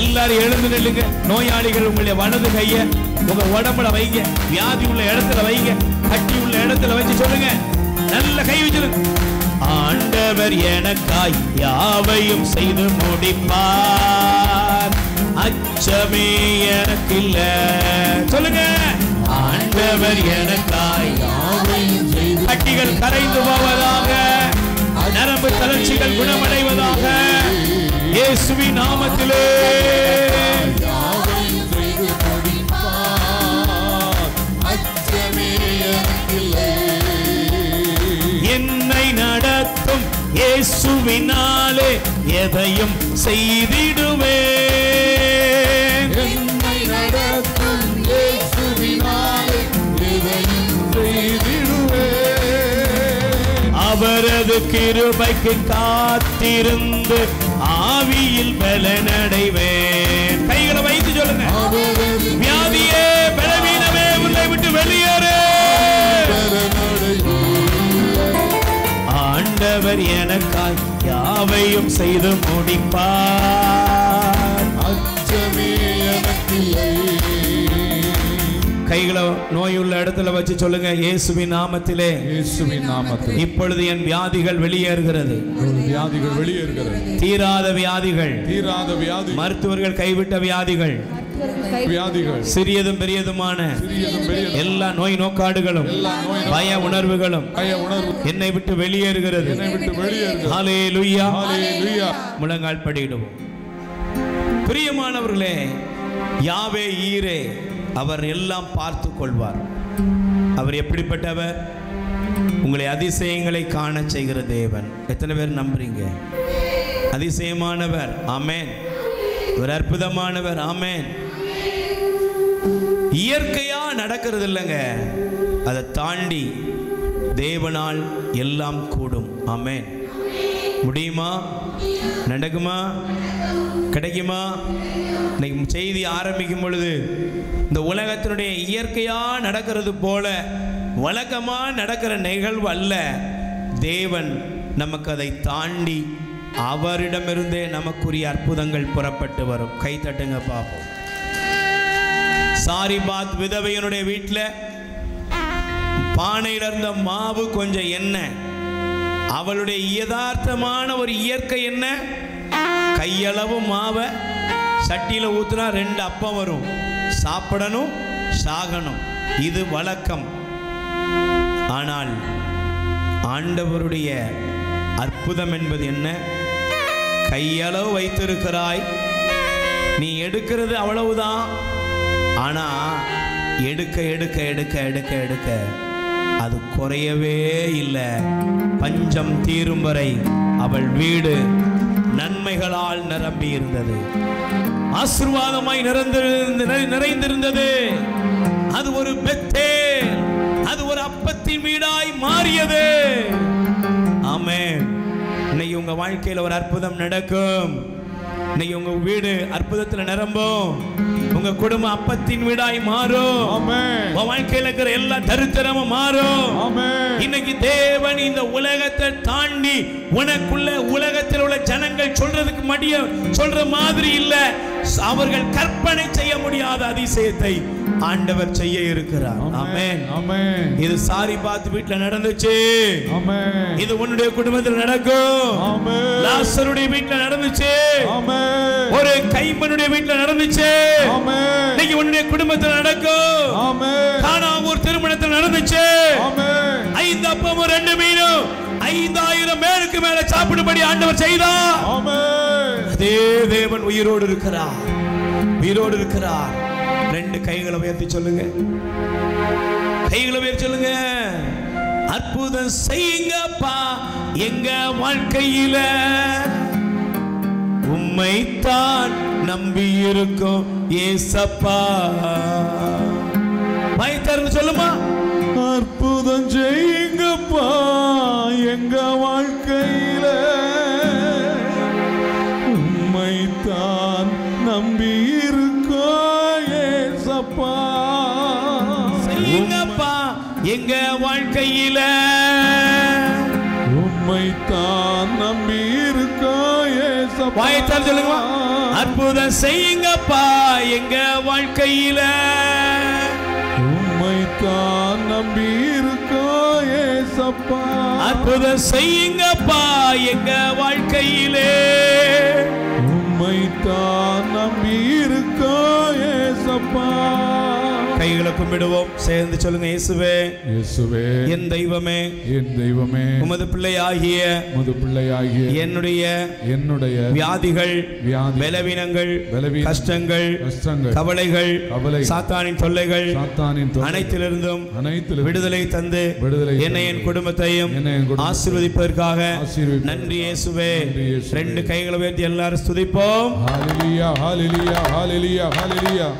எல்லாரும் எழுந்து நில்லுங்க. நோயாளிகள் உங்களுடைய வலது கையை உங்க உடம்புல வைங்க, வியாதி உள்ள இடத்துல வைங்க, கட்டி உள்ள இடத்துல வச்சு சொல்லுங்க. நல்ல கை வச்சிருங்க. ஆண்டவர் எனக்காய் யாவையும் செய்து முடிப்பார், அச்சமே எனக்கு இல்ல. சொல்லுங்க. ஆண்டவர் எனக்காய் யாவையும் செய்து கட்டிகள் கரைந்து போவதாக, நரம்பு தளர்ச்சிகள் குணமடைவதாக, இயேசுவின் நாமத்திலே. யாவையும் செய்து முடிப்பார், அச்சமே எனக்கில்லை. என்னை நடத்தும் இயேசுவினாலே எதையும் செய்திடுவேன். என்னை நடத்தும் இயேசுவினாலே எதையும் செய்திடுவேன். அவரது கிருபைக்கு காத்திருந்து ஆவியில் பலனடைவேன். கைகளை வைத்து சொல்லுங்க. அவரது வியாதியே, பலவீனமே உன்னை விட்டு வெளியேறு. ஆண்டவர் எனக்காய் யாவையும் செய்து முடிப்பார், அச்சமே எனக்கில்லை. கைகளை நோயுள்ள இடத்துல வச்சு சொல்லுங்க. இயேசுவின் நாமத்திலே, இயேசுவின் நாமத்தில் இப்பொழுது என் வியாதிகள் வெளியேறுகிறது. வியாதிகள் வெளியேறுகிறது. தீராத வியாதிகள், தீராத வியாதி, மருத்துவர்கள் கைவிட்ட வியாதிகள், வியாதிகள், சிறியதும் பெரியதுமான எல்லா நோய் நோக்காடுகளும் பய உணர்வுகளும் என்னை விட்டு வெளியேறுகிறது. ஹல்லேலூயா, ஹல்லேலூயா. முழங்கால் படியிடுவோம். பிரியமானவர்களே, யாவே ஈரே, அவர் எல்லாம் பார்த்து கொள்வார். அவர் எப்படிப்பட்டவர்? உங்களை அதிசயங்களை காண செய்கிற தேவன். எத்தனை பேர் நம்புறீங்க? அதிசயமானவர், ஆமென். ஒரு அற்புதமானவர், ஆமென். இயற்கையா நடக்கிறது இல்லைங்க, அதை தாண்டி தேவனால் எல்லாம் கூடும். ஆமென். முடியுமா? நடக்குமா? கிடைக்குமா? இன்னைக்கு செய்தி ஆரம்பிக்கும் பொழுது இந்த உலகத்தினுடைய இயற்கையா நடக்கிறது போல வழக்கமா நடக்கிற நிகழ்வு அல்ல. தேவன் நமக்கு அதை தாண்டி அவரிடமிருந்தே நமக்குரிய அற்புதங்கள் புறப்பட்டு வரும். கை தட்டுங்க பாப்போம். சாரிபாத் விதவையனுடைய வீட்டில் பானையில் இருந்த மாவு கொஞ்சம் எண்ணெய். அவளுடைய யதார்த்தமான ஒரு இயற்கை என்ன? கையளவு மாவை சட்டியில் ஊத்துனா 2 அப்பம் வரும். சாப்பிடணும், சாகணும், இது வழக்கம். ஆனால் ஆண்டவருடைய அற்புதம் என்பது என்ன? கையளவு வைத்திருக்கிறாய், நீ எடுக்கிறது அவ்வளவுதான். ஆனா எடுக்க எடுக்க எடுக்க எடுக்க எடுக்க அது குறையவே இல்லை. பஞ்சம் தீரும் வரை அவள் வீடு நன்மைகளால் நிரம்பி இருந்தது, ஆசீர்வாதமாய் நிறைந்திருந்தது. அது ஒரு பெத்தேல், அது ஒரு அப்பத்தின் வீடாய் மாறியது. ஆமென். இன்னைக்கு உங்க வாழ்க்கையில் ஒரு அற்புதம் நடக்கும். இன்னைக்கு உங்க வீடு அற்புதத்தில் நிரம்பும். உங்க குடும்பம் அப்பத்தின் வீடாய் மாறும். உங்க வாழ்க்கையில் இருக்கிற எல்லா தரித்திரமும் மாறும். இன்னைக்கு தேவன் இந்த உலகத்தை தாண்டி உனக்குள்ள உலகத்தில் உள்ள ஜனங்கள் சொல்ற மாதிரி இல்ல, அவர்கள் கற்பனை செய்ய முடியாத அதிசயத்தை ஆண்டவர் செய்ய இருக்கிறார். ஆமென், ஆமென். இது சாரிபாத் வீட்ல நடந்துச்சு. ஆமென். இது உன்னுடைய குடும்பத்தில் நடக்கும். ஆமென். லாசருடைய வீட்ல நடந்துச்சு. ஆமென். ஒரு கைம்பனுடைய வீட்ல நடந்துச்சு. ஆமென். இன்னைக்கு உன்னுடைய குடும்பத்தில் நடக்கும். ஆமென். கானாவூர் திருமணத்தில் நடந்துச்சு. ஆமென். 5 அப்பமும் 2 மீனும் 5000 பேருக்கு மேல சாப்பிடும்படி ஆண்டவர் செய்தார். ஆமென். அதே தேவன் உயிரோடு இருக்கிறார், உயிரோடு இருக்கிறார். 2 கைகளை உயர்த்தி சொல்லுங்க, கைகளை உயர்த்தி சொல்லுங்க. அற்புதம் செய்யுங்கப்பா எங்க வாழ்க்கையில, உம்மைத்தான் நம்பி இருக்கும் ஏசப்பா. வாய்த்தாரு சொல்லுமா, அற்புதம் செய்யுங்கப்பா எங்க வாழ்க்கையில, உம்மைத்தான் நம்பி இருக்கோம் ஏசப்பா. செய்யுங்கப்பா எங்க வாழ்க்கையில, உம்மைத்தான் நம்பி இருக்கோம் ஏசப்பா. வாய்த்தாரு சொல்லுங்க, அற்புதம் செய்யுங்கப்பா எங்க வாழ்க்கையில, உம்மைத்தான் நம்பி இருக்கோம் ஏசப்பா. அற்புதம் செய்யுங்கப்பா எங்க வாழ்க்கையிலே, உம்மைத்தான் நம்பி இருக்கோம் ஏசப்பா. கைகளை கும்பிடுவோம், சேர்ந்து சொல்லுங்க. இயேசுவே, இயேசுவே என் தெய்வமே, என் தெய்வமே, உமது பிள்ளையாகிய என்னுடைய வியாதிகள், பலவீனங்கள், கஷ்டங்கள், கவலைகள், சாத்தானின் தொல்லைகள் அனைத்திலிருந்தும் விடுதலை தந்து என்னை என் குடும்பத்தையும் ஆசீர்வதிப்பதற்காக நன்றி இயேசுவே. 2 கைகளை உயர்த்தி எல்லாரும் ஸ்துதிப்போம். ஹல்லேலூயா, ஹல்லேலூயா, ஹல்லேலூயா, ஹல்லேலூயா.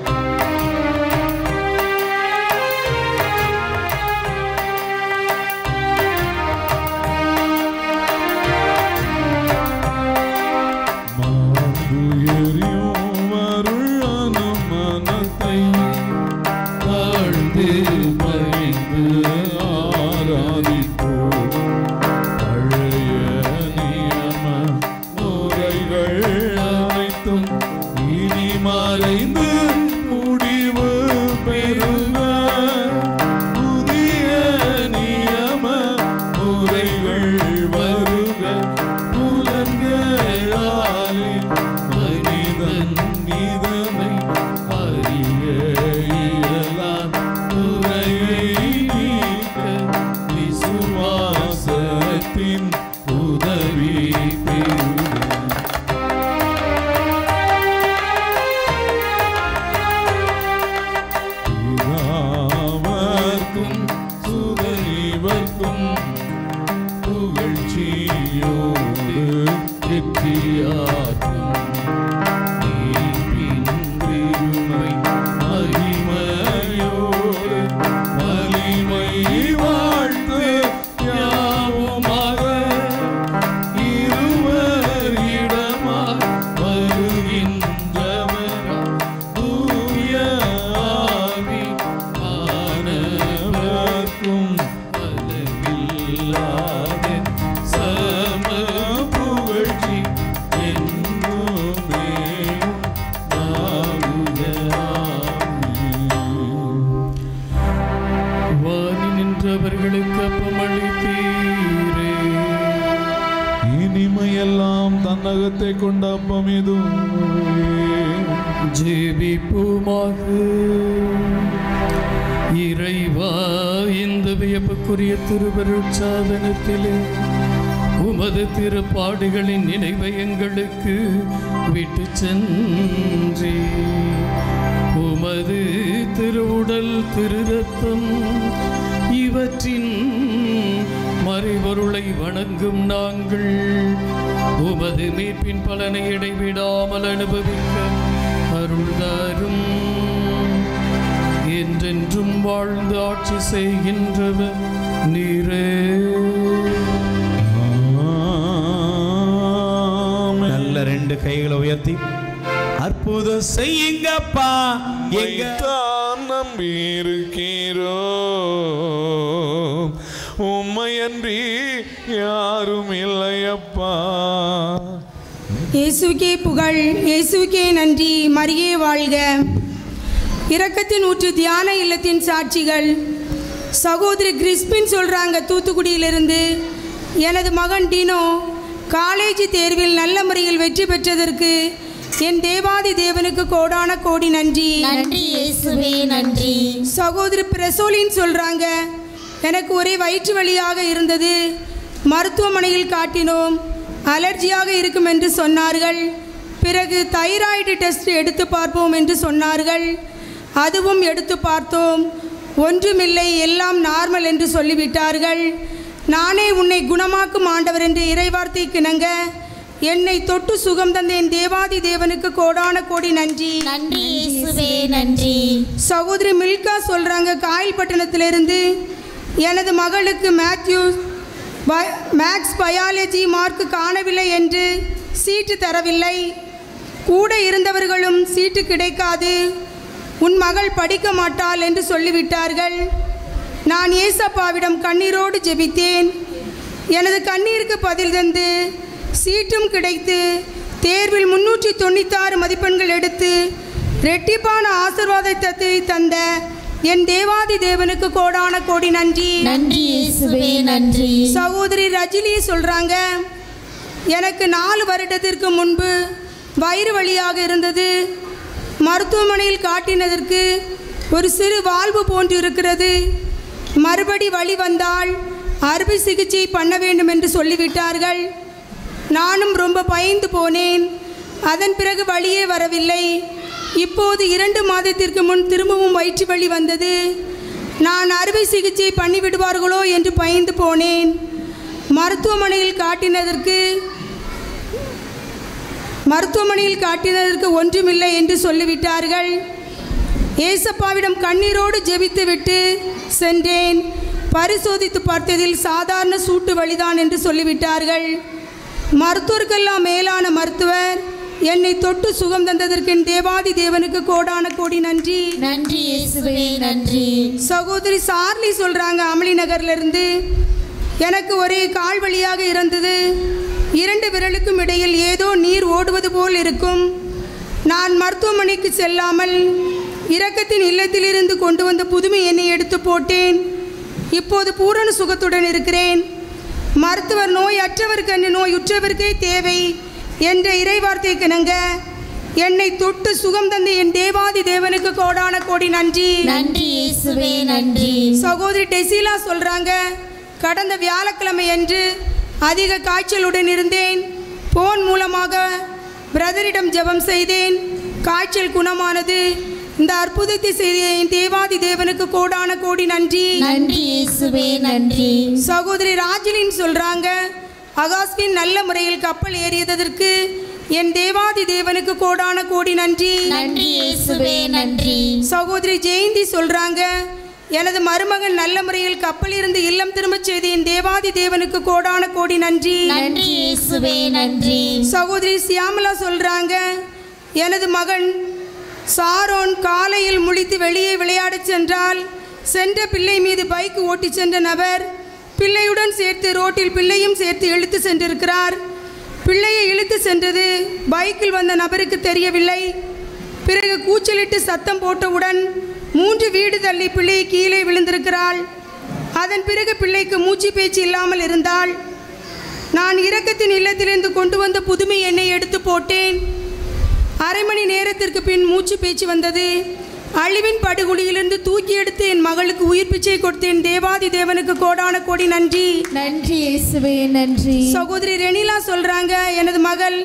மறைந்து இனிமையெல்லாம் தன்னகத்தை கொண்ட அப்பம் இதுவே. ஜெபிப்போமாக. இறைவா, இந்த வியப்புக்குரிய திருவருட்சாதனத்திலே உமது திருப்பாடுகளின் நினைவை எங்களுக்கு விட்டு சென்றே. உமது திருவுடல் திருரத்தம் இவற்றின் மறைபொருளை வணங்கும் நாங்கள் உமது மீட்பின் பலனை இடைவிடாமல் அனுபவிக்க அருள் தாரும். என்றென்றும் வாழ்ந்து ஆட்சி செய்கின்றவர் நீரே. நல்ல ரெண்டு கைகளை உயர்த்தி அற்புதம் செய்யுங்கப்பா, எங்கத்தான் நம்பி இருக்கிறோம், உம்மையன்றி யாரும் இல்லையப்பா. இயேசுக்கே புகழ், இயேசுக்கே நன்றி, மரியே வாழ்க. இரக்கத்தின் ஊற்று தியான இல்லத்தின் சாட்சிகள். சகோதரி கிறிஸ்பின் சொல்கிறாங்க தூத்துக்குடியிலிருந்து, எனது மகன் டினோ காலேஜ் தேர்வில் நல்ல முறையில் வெற்றி பெற்றதற்கு என் தேவாதி தேவனுக்கு கோடான கோடி நன்றி. நன்றி இயேசுவே, நன்றி. சகோதரி பிரசோலின்னு சொல்கிறாங்க, எனக்கு ஒரே வயிற்று வலியாக இருந்தது, மருத்துவமனையில் காட்டினோம், அலர்ஜியாக இருக்கும் என்று சொன்னார்கள். பிறகு தைராய்டு டெஸ்ட் எடுத்து பார்ப்போம் என்று சொன்னார்கள். அதுவும் எடுத்து பார்த்தோம், ஒன்றுமில்லை, எல்லாம் நார்மல் என்று சொல்லிவிட்டார்கள். நானே உன்னை குணமாக்கும் ஆண்டவர் என்ற இறைவார்த்தைக்கு இணங்க என்னை தொட்டு சுகம் தந்த என் தேவாதி தேவனுக்கு கோடான கோடி நன்றி. நன்றி இயேசுவே, நன்றி. சகோதரி மில்கா சொல்கிறாங்க, காயல்பட்டினத்திலிருந்து, எனது மகளுக்கு மேக்ஸ் பயாலஜி மார்க் காணவில்லை என்று சீட்டு தரவில்லை. கூட இருந்தவர்களும் சீட்டு கிடைக்காது, உன் மகள் படிக்க மாட்டாள் என்று சொல்லிவிட்டார்கள். நான் ஏசப்பாவிடம் கண்ணீரோடு ஜெபித்தேன். எனது கண்ணீருக்கு பதில் தந்து சீட்டும் கிடைத்து தேர்வில் 396 மதிப்பெண்கள் எடுத்து ரெட்டிப்பான ஆசீர்வாதத்தை தந்த என் தேவாதி தேவனுக்கு கோடான கோடி நன்றி. நன்றி இயேசுவே, நன்றி. சகோதரி ரஜினி சொல்கிறாங்க, எனக்கு 4 வருடத்திற்கு முன்பு வயிறு வலியாக இருந்தது. மருத்துவமனையில் காட்டினதற்கு ஒரு சிறு வால்வு போன்று இருக்கிறது, மறுபடி வலி வந்தால் அறுவை சிகிச்சை பண்ண வேண்டும் என்று சொல்லிவிட்டார்கள். நானும் ரொம்ப பயந்து போனேன். அதன் பிறகு வலியே வரவில்லை. இப்போது 2 மாதத்திற்கு முன் திரும்பவும் வயிற்று வலி வந்தது. நான் அறுவை சிகிச்சை பண்ணிவிடுவார்களோ என்று பயந்து போனேன். மருத்துவமனையில் காட்டினதற்கு ஒன்றுமில்லை என்று சொல்லிவிட்டார்கள். ஏசப்பாவிடம் கண்ணீரோடு ஜெபித்துவிட்டு சென்றேன். பரிசோதித்து பார்த்ததில் சாதாரண சூட்டு வலிதான் என்று சொல்லிவிட்டார்கள். மருத்துவருக்கெல்லாம் மேலான மருத்துவர் என்னை தொட்டு சுகம் தந்ததற்கு என் தேவாதி தேவனுக்கு கோடான கோடி நன்றி. நன்றி இயேசுவே, நன்றி. சகோதரி சார்லி சொல்கிறாங்க, அமளி நகர்லேருந்து, எனக்கு ஒரே கால் வலியாக இருந்தது. 2 விரலுக்கும் இடையில் ஏதோ நீர் ஓடுவது போல் இருக்கும். நான் மருத்துவமனைக்கு செல்லாமல் இரக்கத்தின் இல்லத்திலிருந்து கொண்டு வந்த புதுமை எண்ணெய் எடுத்து போட்டேன். இப்போது பூரண சுகத்துடன் இருக்கிறேன். மருத்துவர் நோயற்றவருக்கு அன்று நோயுற்றவருக்கே தேவை என்ற இறைவார்த்தைக்கு இணங்க என்னை தொட்டு சுகம் தந்த என் தேவாதி தேவனுக்கு கோடான கோடி நன்றி. நன்றி இயேசுவே, நன்றி. சகோதரி டெசிலா சொல்கிறாங்க, கடந்த வியாழக்கிழமை அன்று அதிக காய்ச்சலுடன் இருந்தேன். போன் மூலமாக பிரதரிடம் ஜெபம் செய்தேன். காய்ச்சல் குணமானது. இந்த அற்புதத்தை செய்த என் தேவாதி தேவனுக்கு கோடான கோடி நன்றி. நன்றி இயேசுவே, நன்றி. சகோதரி ராஜிலின் சொல்கிறாங்க, அகாஸ்வின் நல்ல முறையில் கப்பல் ஏறியதற்கு என் தேவாதி தேவனுக்கு கோடான கோடி நன்றி. நன்றி இயேசுவே நன்றி. சகோதரி ஜெயந்தி சொல்றாங்க, எனது மருமகன் நல்ல முறையில் கப்பல் இருந்து இல்லம் திரும்பச் செய்த என் தேவாதி தேவனுக்கு கோடான கோடி நன்றி. நன்றி இயேசுவே நன்றி. சகோதரி சியாமலா சொல்றாங்க, எனது மகன் சாரோன் காலையில் முழித்து வெளியே விளையாடச் சென்றால் சென்ற பிள்ளை மீது பைக் ஓட்டி சென்ற நபர் பிள்ளையுடன் சேர்த்து ரோட்டில் பிள்ளையும் சேர்த்து இழுத்து சென்றிருக்கிறார். பிள்ளையை இழுத்து சென்றது பைக்கில் வந்த நபருக்கு தெரியவில்லை. பிறகு கூச்சலிட்டு சத்தம் போட்டவுடன் 3 வீடு தள்ளி பிள்ளை கீழே விழுந்திருக்கிறாள். அதன் பிறகு பிள்ளைக்கு மூச்சு பேச்சு இல்லாமல் இருந்தாள். நான் இரக்கத்தின் இல்லத்திலிருந்து கொண்டு வந்த புதுமை எண்ணெய் எடுத்து போட்டேன். அரை மணி நேரத்திற்கு பின் மூச்சு பேச்சு வந்தது. அழிவின் படுகொலியிலிருந்து தூக்கி எடுத்து என் மகளுக்கு உயிர் பிச்சை கொடுத்தேன். தேவாதி தேவனுக்கு கோடான கோடி நன்றி. நன்றி இயேசுவே நன்றி. சகோதரி ரெனிலா சொல்றாங்க, எனது மகள்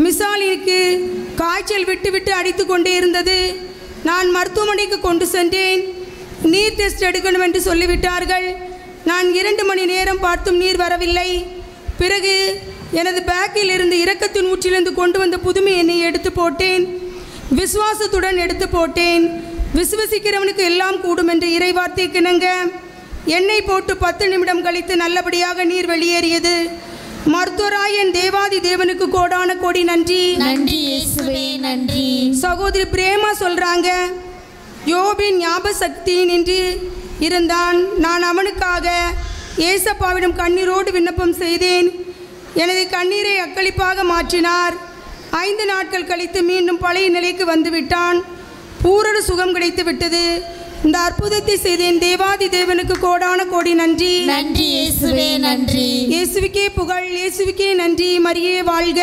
மிசாலிக்கு காய்ச்சல் விட்டு விட்டு அடித்து கொண்டே இருந்தது. நான் மருத்துவமனைக்கு கொண்டு சென்றேன். நீர் டெஸ்ட் எடுக்கணும் என்று சொல்லிவிட்டார்கள். நான் 2 மணி நேரம் பார்த்தும் நீர் வரவில்லை. பிறகு எனது பேக்கில் இருந்து இரக்கத்தின் ஊற்றிலிருந்து கொண்டு வந்த புதுமை எண்ணெயை எடுத்து போட்டேன். விசுவாசத்துடன் எடுத்து போட்டேன். விசுவசிக்கிறவனுக்கு எல்லாம் கூடும் என்ற இறைவார்த்தை கிணங்க எண்ணெய் போட்டு 10 நிமிடம் கழித்து நல்லபடியாக நீர் வெளியேறியது. மருத்துவராய் என் தேவாதி தேவனுக்கு கோடான கோடி நன்றி. நன்றி இயேசுவே நன்றி. சகோதரி பிரேமா சொல்றாங்க, யோபின் ஞாபக சக்தி நின்று இருந்தான். நான் அவனுக்காக ஏசப்பாவிடம் கண்ணீரோடு விண்ணப்பம் செய்தேன். எனது கண்ணீரை அக்களிப்பாக மாற்றினார். 5 நாட்கள் கழித்து மீண்டும் பழைய நிலைக்கு வந்துவிட்டான். பூரண சுகம் கிடைத்து விட்டது. இந்த அற்புதத்தை செய்தேன். தேவாதி தேவனுக்கு கோடான கோடி நன்றி. நன்றி இயேசுவே நன்றி. இயேசுவுக்கே புகழ், இயேசுவுக்கே நன்றி. மரியே வாழ்க.